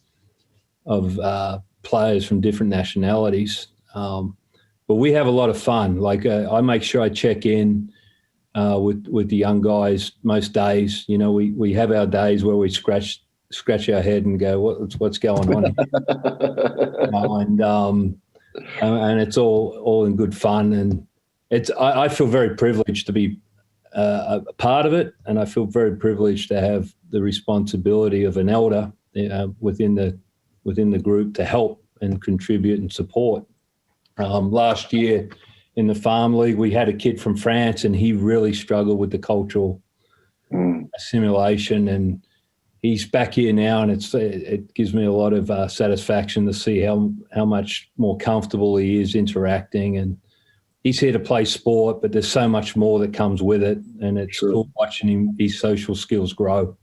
players from different nationalities. But we have a lot of fun. I make sure I check in with the young guys most days. You know, we have our days where we scratch our head and go, what's going on? And it's all in good fun. And I feel very privileged to be a part of it, and I feel very privileged to have the responsibility of an elder within the group to help and contribute and support. Last year in the farm league, we had a kid from France, and he really struggled with the cultural assimilation, and he's back here now, and it gives me a lot of satisfaction to see how much more comfortable he is interacting. And he's here to play sport, but there's so much more that comes with it, and it's cool watching his social skills grow.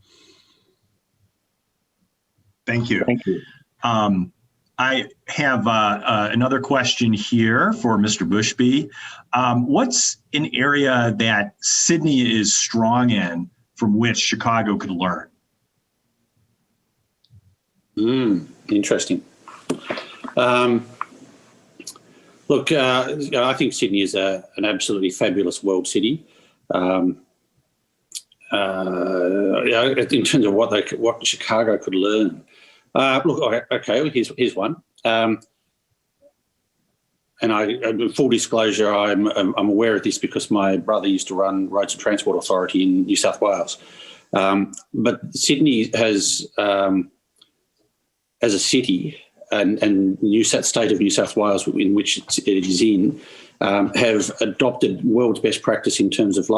Thank you. I have another question here for Mr. Bushby. What's an area that Sydney is strong in from which Chicago could learn? Interesting. Look, I think Sydney is an absolutely fabulous world city. In terms of what Chicago could learn. Look, okay, here's one. And full disclosure, I'm aware of this because my brother used to run Roads and Transport Authority in New South Wales. But Sydney has, as a city, and state of New South Wales, in which it is in, have adopted world's best practice in terms of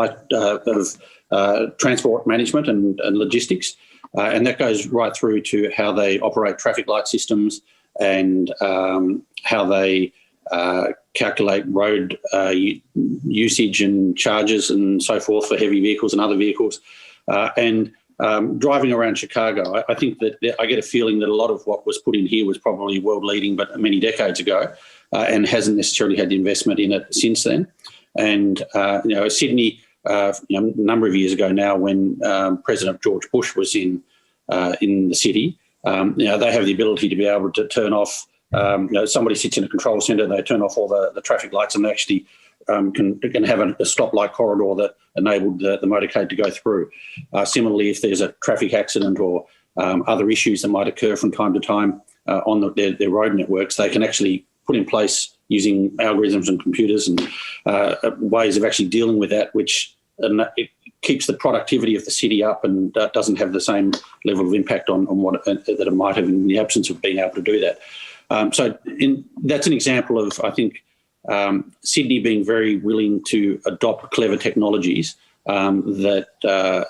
transport management and logistics. And that goes right through to how they operate traffic light systems and how they calculate road usage and charges and so forth for heavy vehicles and other vehicles. Driving around Chicago, I think that I get a feeling that a lot of what was put in here was probably world leading, but many decades ago, and hasn't necessarily had the investment in it since then. And Sydney, a number of years ago now, when President George Bush was in the city, they have the ability to be able to turn off. Somebody sits in a control centre, they turn off all the traffic lights, and they actually can have a stoplight corridor that enabled the motorcade to go through. Similarly, if there's a traffic accident or other issues that might occur from time to time on their road networks, they can actually put in place using algorithms and computers and ways of actually dealing with that, which it keeps the productivity of the city up and doesn't have the same level of impact on what that it might have in the absence of being able to do that. That's an example of, I think, Sydney being very willing to adopt clever technologies that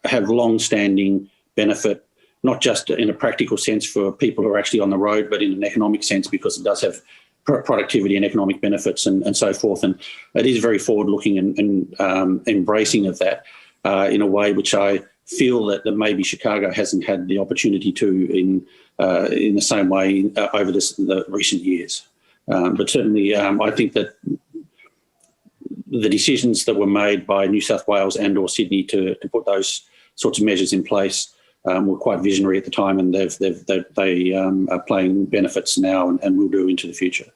have long-standing benefit, not just in a practical sense for people who are actually on the road, but in an economic sense, because it does have productivity and economic benefits and so forth. And it is very forward-looking and embracing of that in a way which I feel that maybe Chicago hasn't had the opportunity to in the same way over the recent years. But certainly I think that the decisions that were made by New South Wales and or Sydney to put those sorts of measures in place were quite visionary at the time, and they are playing benefits now and will do into the future.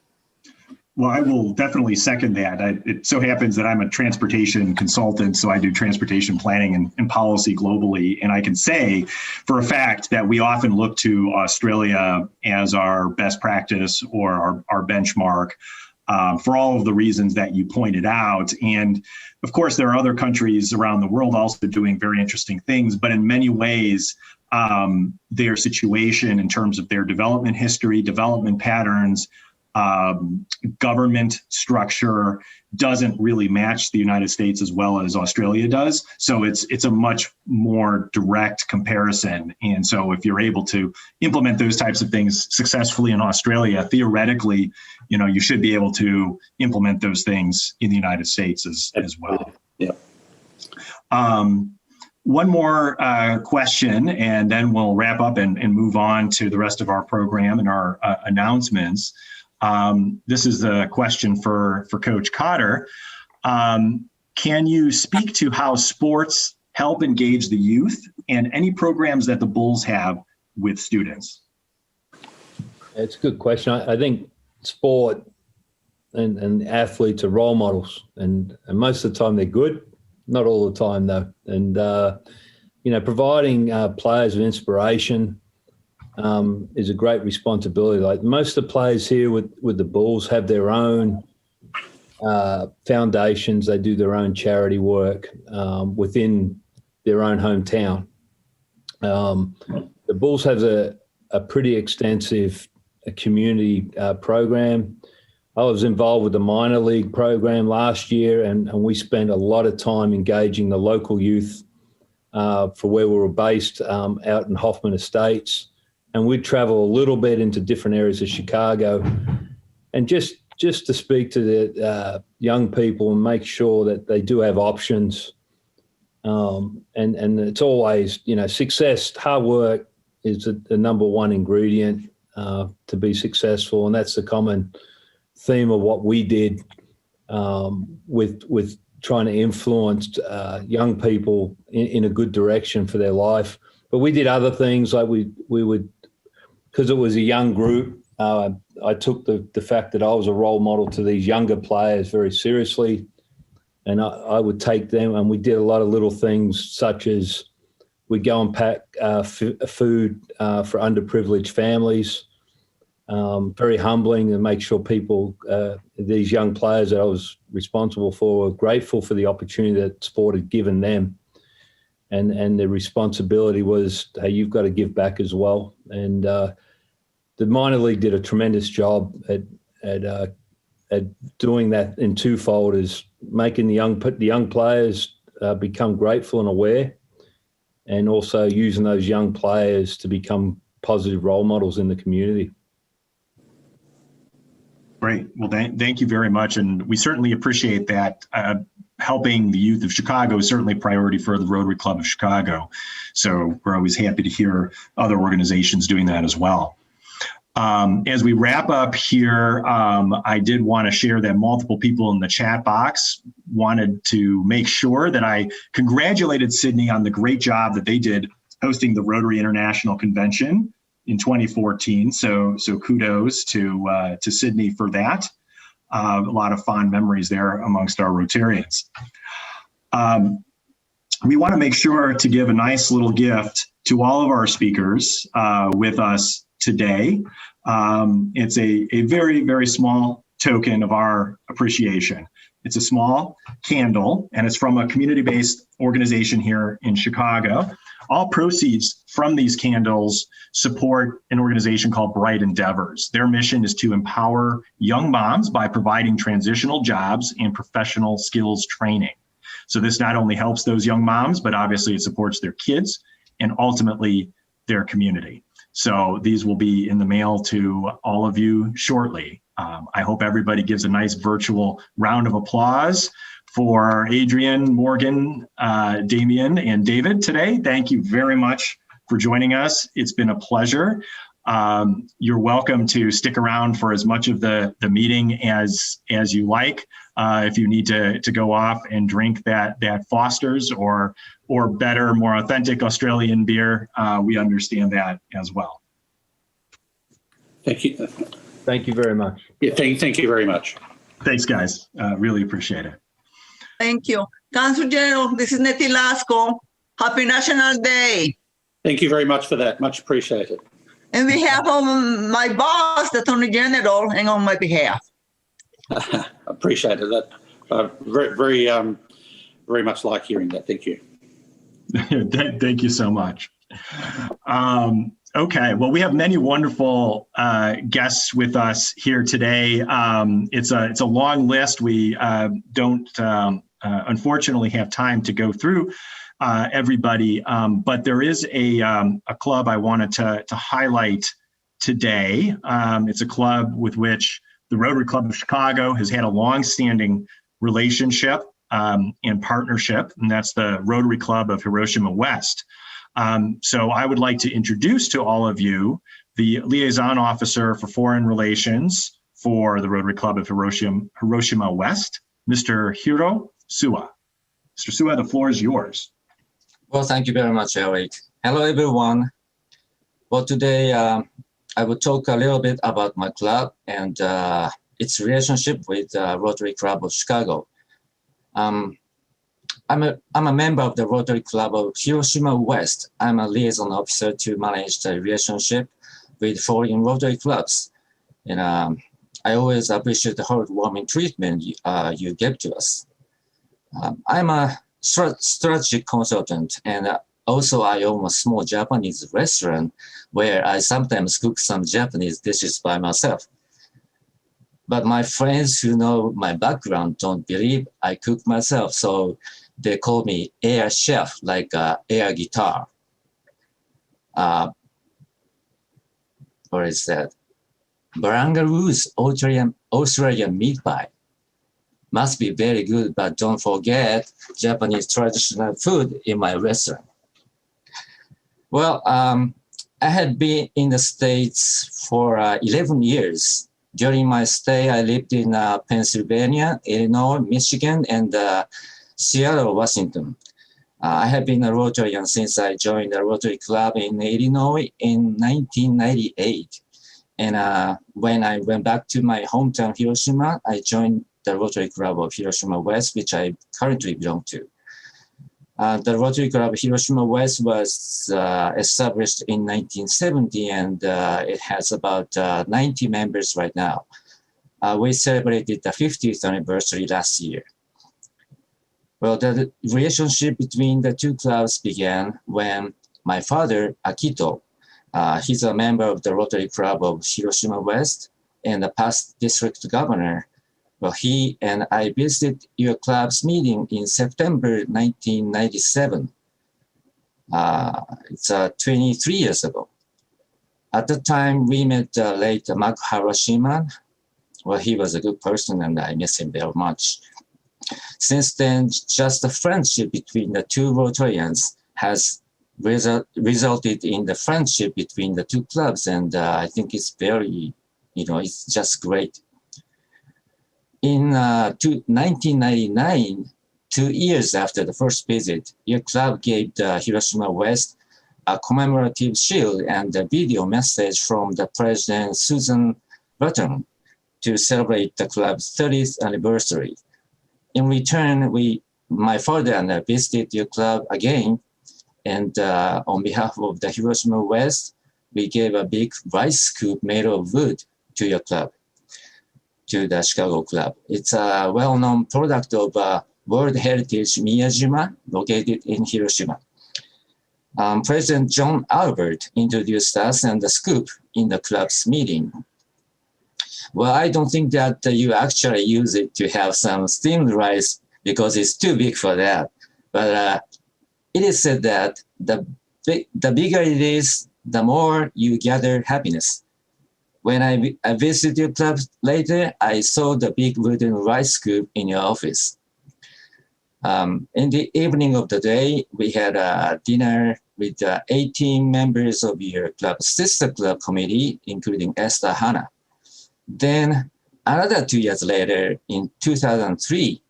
Well, I will definitely second that. It so happens that I'm a transportation consultant, so I do transportation planning and policy globally. And I can say for a fact that we often look to Australia as our best practice or our benchmark for all of the reasons that you pointed out. And of course, there are other countries around the world also doing very interesting things, but in many ways, their situation in terms of their development history, development patterns, government structure doesn't really match the United States as well as Australia does. So it's a much more direct comparison. And so if you're able to implement those types of things successfully in Australia, theoretically, you should be able to implement those things in the United States as well. Yeah. One more question, and then we'll wrap up and move on to the rest of our program and our announcements. This is a question for Coach Cotter. Can you speak to how sports help engage the youth and any programs that the Bulls have with students? It's a good question. I think sport and athletes are role models, and most of the time they're good, not all the time though. And, providing players with inspiration is a great responsibility. Like most of the players here with the Bulls have their own foundations. They do their own charity work within their own hometown. The Bulls have a pretty extensive community program. I was involved with the minor league program last year, and we spent a lot of time engaging the local youth for where we were based out in Hoffman Estates. And we'd travel a little bit into different areas of Chicago, and just to speak to the young people and make sure that they do have options. And it's always, success, hard work is the number one ingredient to be successful. And that's the common theme of what we did with trying to influence young people in a good direction for their life. But we did other things like we would, because it was a young group, I took the fact that I was a role model to these younger players very seriously. And I would take them, and we did a lot of little things such as we'd go and pack food for underprivileged families. Very humbling, and make sure people, these young players that I was responsible for, were grateful for the opportunity that sport had given them. And the responsibility was, hey, you've got to give back as well. And the minor league did a tremendous job at doing that in twofold, is making the young players become grateful and aware, and also using those young players to become positive role models in the community. Great. Well, thank you very much. And we certainly appreciate that. Helping the youth of Chicago is certainly a priority for the Rotary Club of Chicago. So we're always happy to hear other organizations doing that as well. As we wrap up here, I did want to share that multiple people in the chat box wanted to make sure that I congratulated Sydney on the great job that they did hosting the Rotary International Convention in 2014. So kudos to Sydney for that. A lot of fond memories there amongst our Rotarians. We want to make sure to give a nice little gift to all of our speakers with us today. It's a very, very small token of our appreciation. It's a small candle, and it's from a community-based organization here in Chicago. All proceeds from these candles support an organization called Bright Endeavors. Their mission is to empower young moms by providing transitional jobs and professional skills training. So this not only helps those young moms, but obviously it supports their kids and ultimately their community. So these will be in the mail to all of you shortly. I hope everybody gives a nice virtual round of applause for Adrian, Morgan, Damien, and David today. Thank you very much for joining us. It's been a pleasure. You're welcome to stick around for as much of the meeting as you like. If you need to go off and drink that Foster's or better, more authentic Australian beer, we understand that as well. Thank you. Thank you very much. Yeah, thank you very much. Thanks, guys. Really appreciate it. Thank you. Council General, this is Nettie Lasco. Happy National Day. Thank you very much for that. Much appreciated. On behalf of my boss, the Attorney General, and on my behalf. Appreciated that. Very much like hearing that. Thank you. Thank you so much. Okay, well, we have many wonderful guests with us here today. It's a long list. We don't unfortunately have time to go through everybody, but there is a club I wanted to highlight today. It's a club with which the Rotary Club of Chicago has had a long-standing relationship and partnership, and that's the Rotary Club of Hiroshima West. So I would like to introduce to all of you the Liaison Officer for Foreign Relations for the Rotary Club of Hiroshima West, Mr. Hiro Suwa. Mr. Suwa, the floor is yours. Well, thank you very much, Eric. Hello, everyone. Well, today I will talk a little bit about my club and its relationship with Rotary Club of Chicago. I'm a member of the Rotary Club of Hiroshima West. I'm a liaison officer to manage the relationship with foreign Rotary clubs. And I always appreciate the heartwarming treatment you give to us. I'm a strategic consultant, and also I own a small Japanese restaurant where I sometimes cook some Japanese dishes by myself. But my friends who know my background don't believe I cook myself, so they call me air chef, like air guitar. What is that? Barangaroo's Australian meat pie. Must be very good, but don't forget Japanese traditional food in my restaurant. Well, I had been in the States for 11 years. During my stay, I lived in Pennsylvania, Illinois, Michigan, and Seattle, Washington. I have been a Rotarian since I joined the Rotary Club in Illinois in 1998. And when I went back to my hometown, Hiroshima, I joined the Rotary Club of Hiroshima West, which I currently belong to. The Rotary Club of Hiroshima West was established in 1970, and it has about 90 members right now. We celebrated the 50th anniversary last year. Well, the relationship between the two clubs began when my father, Akito, he's a member of the Rotary Club of Hiroshima West and the past district governor. Well, he and I visited your club's meeting in September 1997. It's 23 years ago. At the time, we met late Mark Harashima. Well, he was a good person and I miss him very much. Since then, just the friendship between the two Rotarians has resulted in the friendship between the two clubs. And I think it's very, it's just great. In 1999, 2 years after the first visit, your club gave the Hiroshima West a commemorative shield and a video message from the President Susan Button to celebrate the club's 30th anniversary. In return, my father and I visited your club again, and on behalf of the Hiroshima West, we gave a big rice scoop made of wood to your club, to the Chicago club. It's a well-known product of World Heritage Miyajima, located in Hiroshima. President John Albert introduced us and the scoop in the club's meeting. Well, I don't think that you actually use it to have some steamed rice because it's too big for that. But it is said that the bigger it is, the more you gather happiness. When I visited your club later, I saw the big wooden rice scoop in your office. In the evening of the day, we had a dinner with 18 members of your club's sister club committee, including Esther Hanna. Then another 2 years later, in 2003,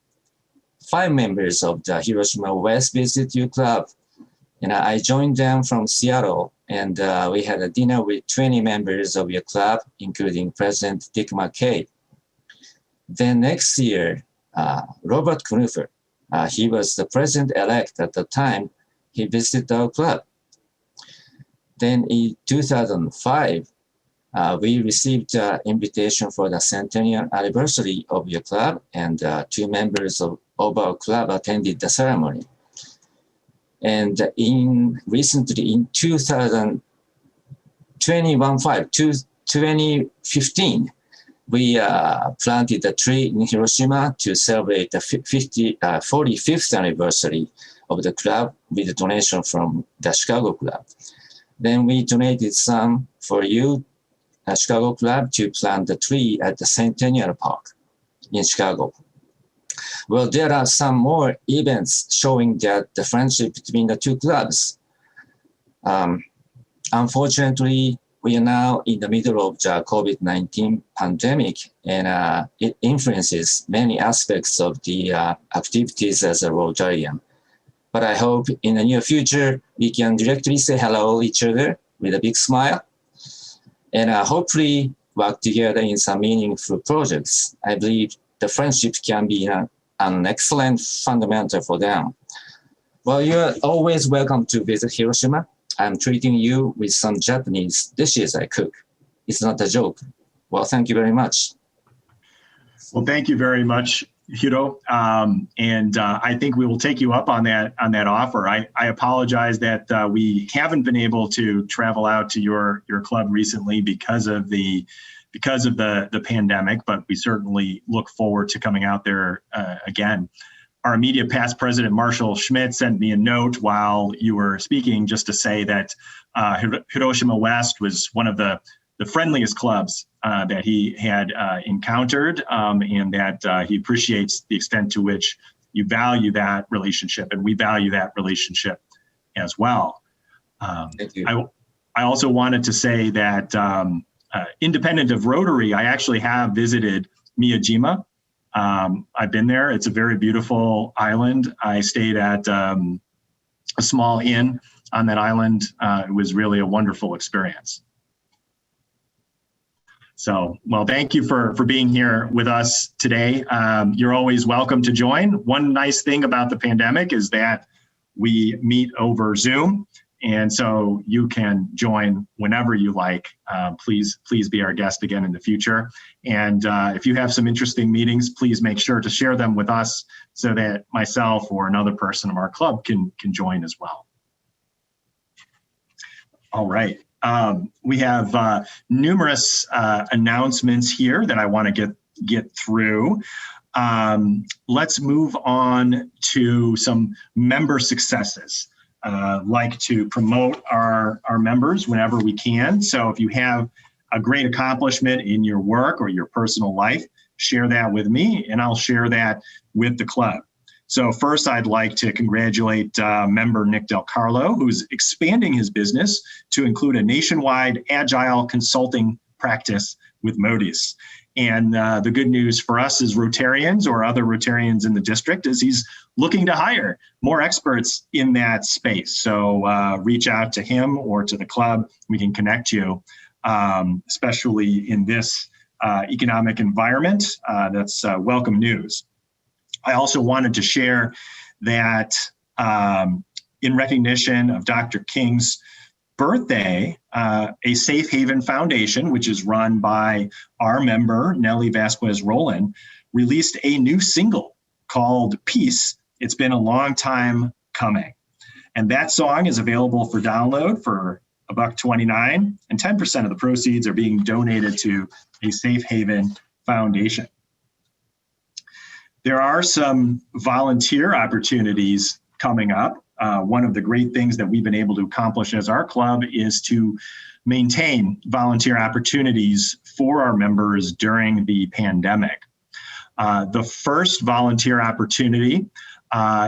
5 members of the Hiroshima West visited your club. And I joined them from Seattle, and we had a dinner with 20 members of your club, including President Dick McKay. Then next year, Robert Knuffer, he was the president-elect at the time, he visited our club. Then in 2005, we received an invitation for the centennial anniversary of your club, and 2 members of our club attended the ceremony. And recently in 2015, we planted a tree in Hiroshima to celebrate the 45th anniversary of the club with a donation from the Chicago club. Then we donated some for you, Chicago club, to plant the tree at the Centennial Park in Chicago. Well, there are some more events showing that the friendship between the 2 clubs. Unfortunately, we are now in the middle of the COVID-19 pandemic, and it influences many aspects of the activities as a Rotarian. But I hope in the near future, we can directly say hello to each other with a big smile, and hopefully work together in some meaningful projects. I believe the friendship can be an excellent fundamental for them. Well, you're always welcome to visit Hiroshima. I'm treating you with some Japanese dishes I cook. It's not a joke. Well, thank you very much. Well, thank you very much, Hiro. And I think we will take you up on that offer. I apologize that we haven't been able to travel out to your club recently because of the pandemic, but we certainly look forward to coming out there again. Our immediate past president, Marshall Schmidt, sent me a note while you were speaking just to say that Hiroshima West was one of the friendliest clubs that he had encountered, and that he appreciates the extent to which you value that relationship, and we value that relationship as well. Thank you. I also wanted to say that independent of Rotary, I actually have visited Miyajima. I've been there. It's a very beautiful island. I stayed at a small inn on that island. It was really a wonderful experience. So, well, thank you for being here with us today. You're always welcome to join. One nice thing about the pandemic is that we meet over Zoom, and so you can join whenever you like. Please be our guest again in the future. And if you have some interesting meetings, please make sure to share them with us so that myself or another person of our club can join as well. All right. We have numerous announcements here that I want to get through. Let's move on to some member successes. Like to promote our members whenever we can. So if you have a great accomplishment in your work or your personal life, share that with me and I'll share that with the club. So first, I'd like to congratulate member Nick Del Carlo, who's expanding his business to include a nationwide agile consulting practice with Modis. And the good news for us as Rotarians or other Rotarians in the district is he's looking to hire more experts in that space. So reach out to him or to the club. We can connect you, especially in this economic environment. That's welcome news. I also wanted to share that in recognition of Dr. King's birthday, a Safe Haven Foundation, which is run by our member, Nelly Vasquez Roland, released a new single called Peace. It's been a long time coming. And that song is available for download for $1.29, and 10% of the proceeds are being donated to a Safe Haven Foundation. There are some volunteer opportunities coming up. One of the great things that we've been able to accomplish as our club is to maintain volunteer opportunities for our members during the pandemic. The first volunteer opportunity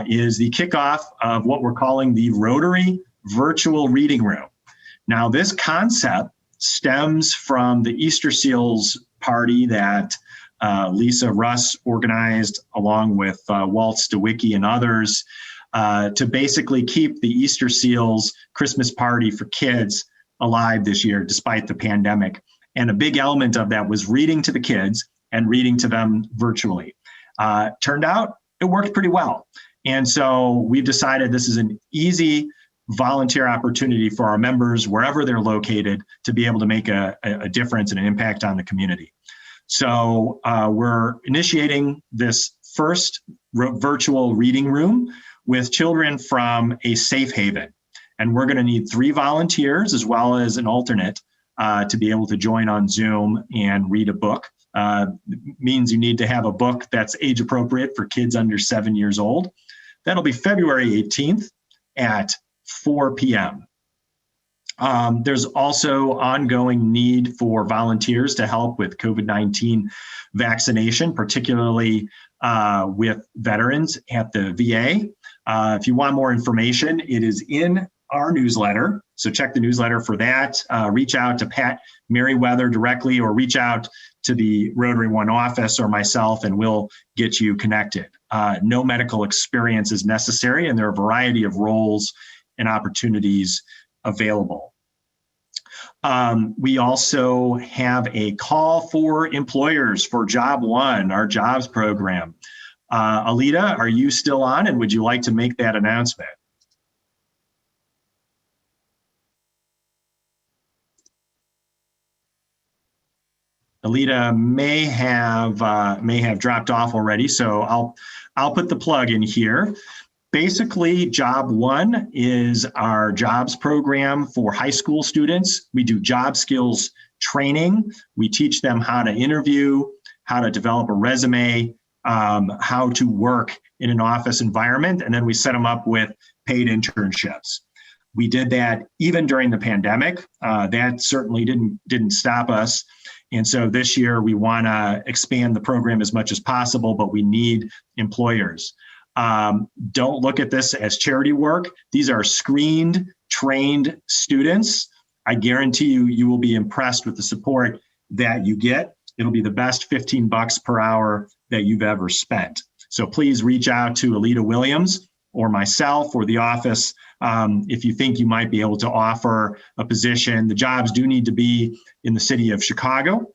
is the kickoff of what we're calling the Rotary Virtual Reading Room. Now, this concept stems from the Easter Seals party that Lisa Russ organized along with Walt Stawicki and others to basically keep the Easter Seals Christmas party for kids alive this year, despite the pandemic. And a big element of that was reading to the kids and reading to them virtually. Turned out it worked pretty well. And so we've decided this is an easy volunteer opportunity for our members, wherever they're located, to be able to make a difference and an impact on the community. So we're initiating this first virtual reading room with children from a Safe Haven. And we're going to need 3 volunteers as well as an alternate to be able to join on Zoom and read a book. Means you need to have a book that's age appropriate for kids under 7 years old. That'll be February 18th at 4 p.m. There's also ongoing need for volunteers to help with COVID-19 vaccination, particularly with veterans at the VA. If you want more information, it is in our newsletter. So check the newsletter for that. Reach out to Pat Merriweather directly, or reach out to the Rotary One office or myself, and we'll get you connected. No medical experience is necessary, and there are a variety of roles and opportunities available. We also have a call for employers for Job One, our jobs program. Alita, are you still on, and would you like to make that announcement? Alita may have dropped off already, so I'll put the plug in here. Basically, Job One is our jobs program for high school students. We do job skills training. We teach them how to interview, how to develop a resume, how to work in an office environment, and then we set them up with paid internships. We did that even during the pandemic. That certainly didn't stop us. And so this year we want to expand the program as much as possible, but we need employers. Don't look at this as charity work. These are screened, trained students. I guarantee you will be impressed with the support that you get. It'll be the best $15 per hour that you've ever spent. So please reach out to Alita Williams or myself or the office if you think you might be able to offer a position. The jobs do need to be in the city of Chicago,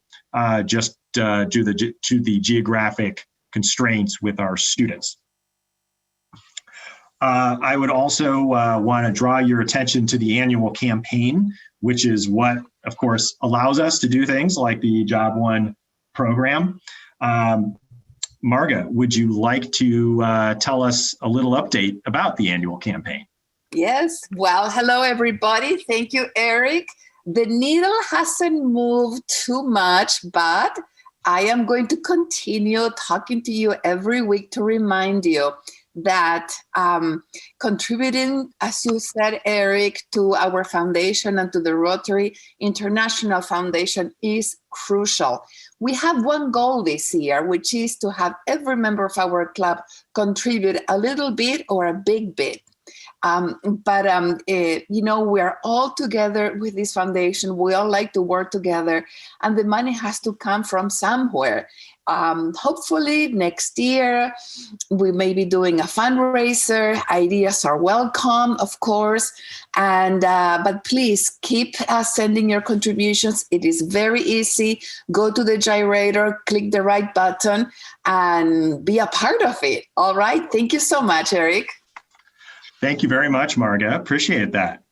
just due to the geographic constraints with our students. I would also want to draw your attention to the annual campaign, which is what, of course, allows us to do things like the Job One program. Marga, would you like to tell us a little update about the annual campaign? Yes. Well, hello, everybody. Thank you, Eric. The needle hasn't moved too much, but I am going to continue talking to you every week to remind you that contributing, as you said, Eric, to our foundation and to the Rotary International Foundation is crucial. We have one goal this year, which is to have every member of our club contribute a little bit or a big bit. We're all together with this foundation. We all like to work together, and the money has to come from somewhere. Hopefully next year, we may be doing a fundraiser. Ideas are welcome, of course. But please keep sending your contributions. It is very easy. Go to the gyrator, click the right button, and be a part of it. All right. Thank you so much, Eric. Thank you very much, Marga. Appreciate that.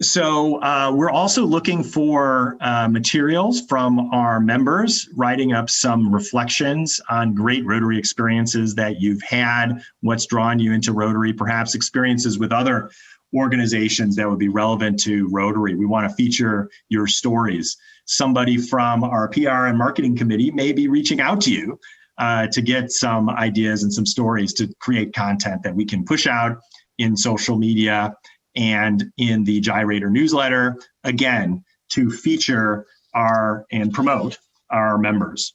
So we're also looking for materials from our members, writing up some reflections on great Rotary experiences that you've had, what's drawn you into Rotary, perhaps experiences with other organizations that would be relevant to Rotary. We want to feature your stories. Somebody from our PR and marketing committee may be reaching out to you to get some ideas and some stories to create content that we can push out in social media and in the Gyrator newsletter, again, to feature and promote our members.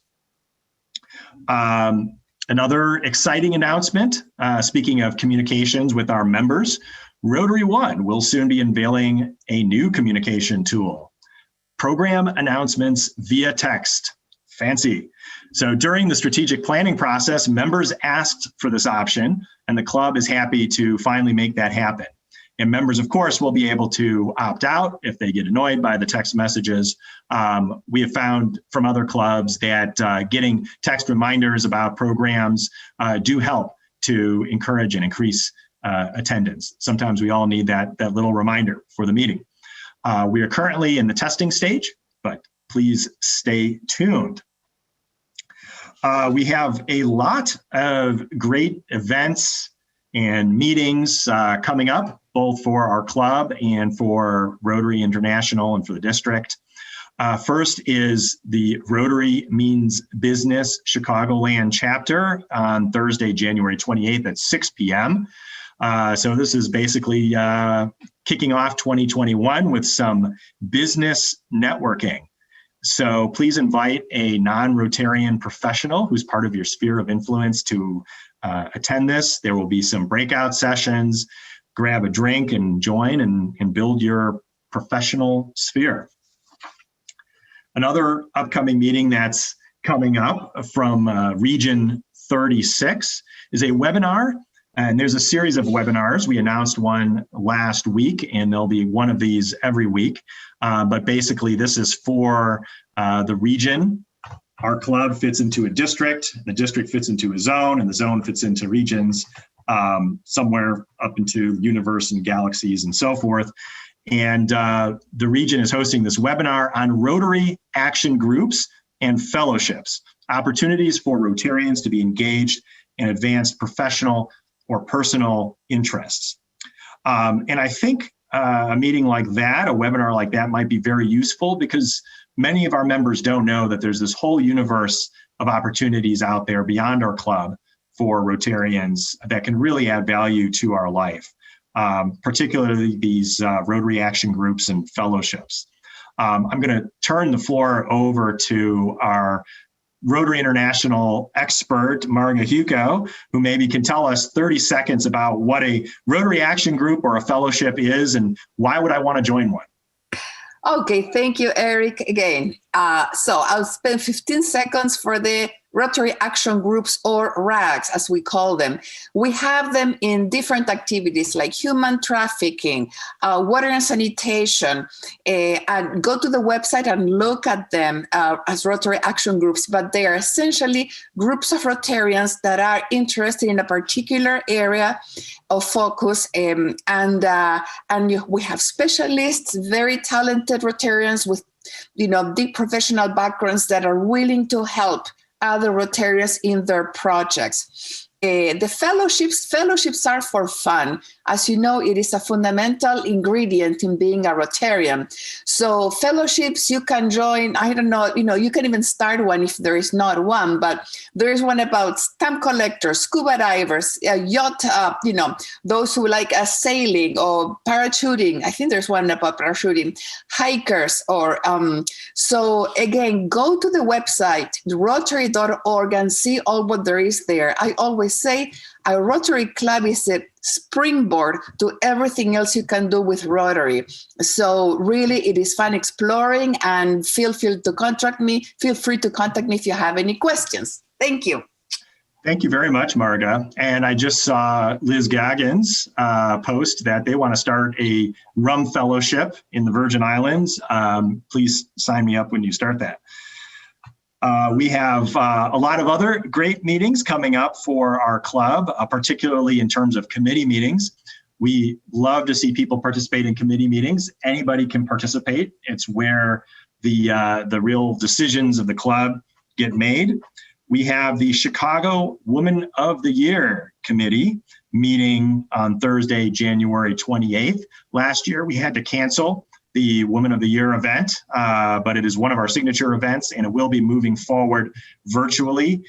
Another exciting announcement, speaking of communications with our members, Rotary One will soon be unveiling a new communication tool, program announcements via text. Fancy. So during the strategic planning process, members asked for this option, and the club is happy to finally make that happen. And members, of course, will be able to opt out if they get annoyed by the text messages. We have found from other clubs that getting text reminders about programs do help to encourage and increase attendance. Sometimes we all need that little reminder for the meeting. We are currently in the testing stage, but please stay tuned. We have a lot of great events and meetings coming up, both for our club and for Rotary International and for the district. First is the Rotary Means Business Chicagoland chapter on Thursday, January 28th at 6 p.m. So this is basically kicking off 2021 with some business networking. So please invite a non-Rotarian professional who's part of your sphere of influence to attend this. There will be some breakout sessions. Grab a drink and join and build your professional sphere. Another upcoming meeting that's coming up from Region 36 is a webinar. And there's a series of webinars. We announced one last week, and there'll be one of these every week. But basically, this is for the region. Our club fits into a district, the district fits into a zone, and the zone fits into regions, somewhere up into the universe and galaxies and so forth. And the region is hosting this webinar on Rotary action groups and fellowships, opportunities for Rotarians to be engaged and advance professional or personal interests. And I think a meeting like that, a webinar like that might be very useful because many of our members don't know that there's this whole universe of opportunities out there beyond our club for Rotarians that can really add value to our life, particularly these Rotary action groups and fellowships. I'm going to turn the floor over to our Rotary International expert, Marga Hugo, who maybe can tell us 30 seconds about what a Rotary action group or a fellowship is and why would I want to join one? Okay, thank you, Eric, again. So I'll spend 15 seconds for the Rotary Action Groups, or RAGs, as we call them. We have them in different activities like human trafficking, water and sanitation, and go to the website and look at them as Rotary Action Groups, but they are essentially groups of Rotarians that are interested in a particular area of focus, and we have specialists, very talented Rotarians with deep professional backgrounds that are willing to help other Rotarians in their projects. The fellowships are for fun. As you know, it is a fundamental ingredient in being a Rotarian. So fellowships, you can join, I don't know, you can even start one if there is not one, but there is one about stamp collectors, scuba divers, yacht, those who like sailing or parachuting. I think there's one about parachuting, hikers, or so again, go to the website, rotary.org, and see all what there is there. I always say a Rotary Club is a springboard to everything else you can do with Rotary. So really, it is fun exploring, and feel free to contact me if you have any questions. Thank you. Thank you very much, Marga. And I just saw Liz Goggins post that they want to start a rum fellowship in the Virgin Islands. Please sign me up when you start that. We have a lot of other great meetings coming up for our club, particularly in terms of committee meetings. We love to see people participate in committee meetings. Anybody can participate. It's where the real decisions of the club get made. We have the Chicago Woman of the Year Committee meeting on Thursday, January 28th. Last year, we had to cancel the Woman of the Year event, but it is one of our signature events, and it will be moving forward virtually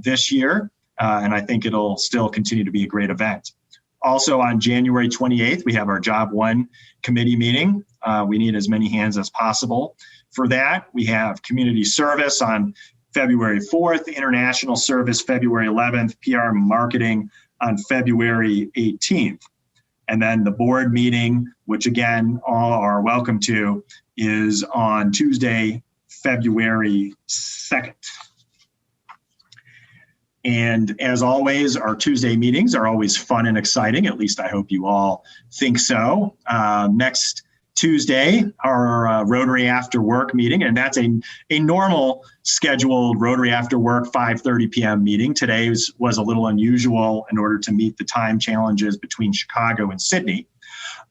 this year. And I think it'll still continue to be a great event. Also on January 28th, we have our Job 1 committee meeting. We need as many hands as possible. For that, we have community service on February 4th, international service February 11th, PR marketing on February 18th. And then the board meeting, which again, all are welcome to, is on Tuesday, February 2nd. And as always, our Tuesday meetings are always fun and exciting. At least I hope you all think so. Next Tuesday, our Rotary After Work meeting, and that's a normal scheduled Rotary After Work 5:30 p.m. meeting. Today was a little unusual in order to meet the time challenges between Chicago and Sydney.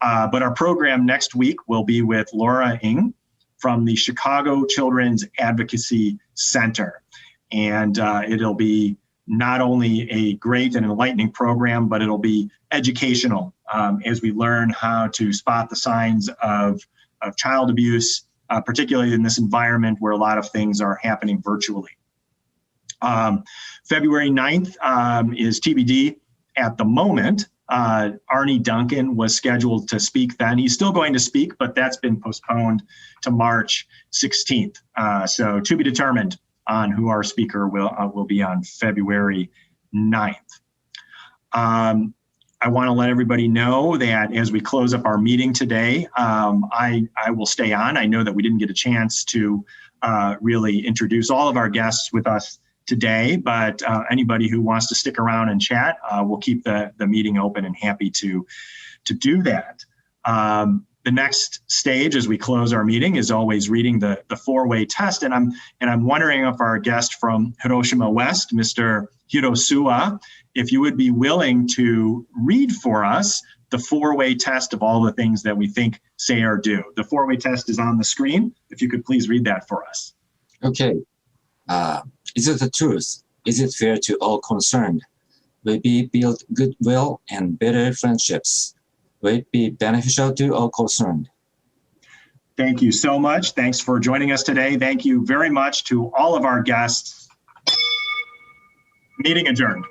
But our program next week will be with Laura Ng from the Chicago Children's Advocacy Center. And it'll be not only a great and enlightening program, but it'll be educational as we learn how to spot the signs of child abuse, particularly in this environment where a lot of things are happening virtually. February 9th is TBD at the moment. Arnie Duncan was scheduled to speak then. He's still going to speak, but that's been postponed to March 16th. So to be determined on who our speaker will be on February 9th. I want to let everybody know that as we close up our meeting today, I will stay on. I know that we didn't get a chance to really introduce all of our guests with us today, but anybody who wants to stick around and chat, we'll keep the meeting open and happy to do that. The next stage as we close our meeting is always reading the four-way test. And I'm wondering if our guest from Hiroshima West, Mr. Hirosua, if you would be willing to read for us the four-way test of all the things that we think, say, or do. The four-way test is on the screen. If you could please read that for us. Okay. Is it the truth? Is it fair to all concerned? Will it build goodwill and better friendships? Will it be beneficial to all concerned? Thank you so much. Thanks for joining us today. Thank you very much to all of our guests. Meeting adjourned.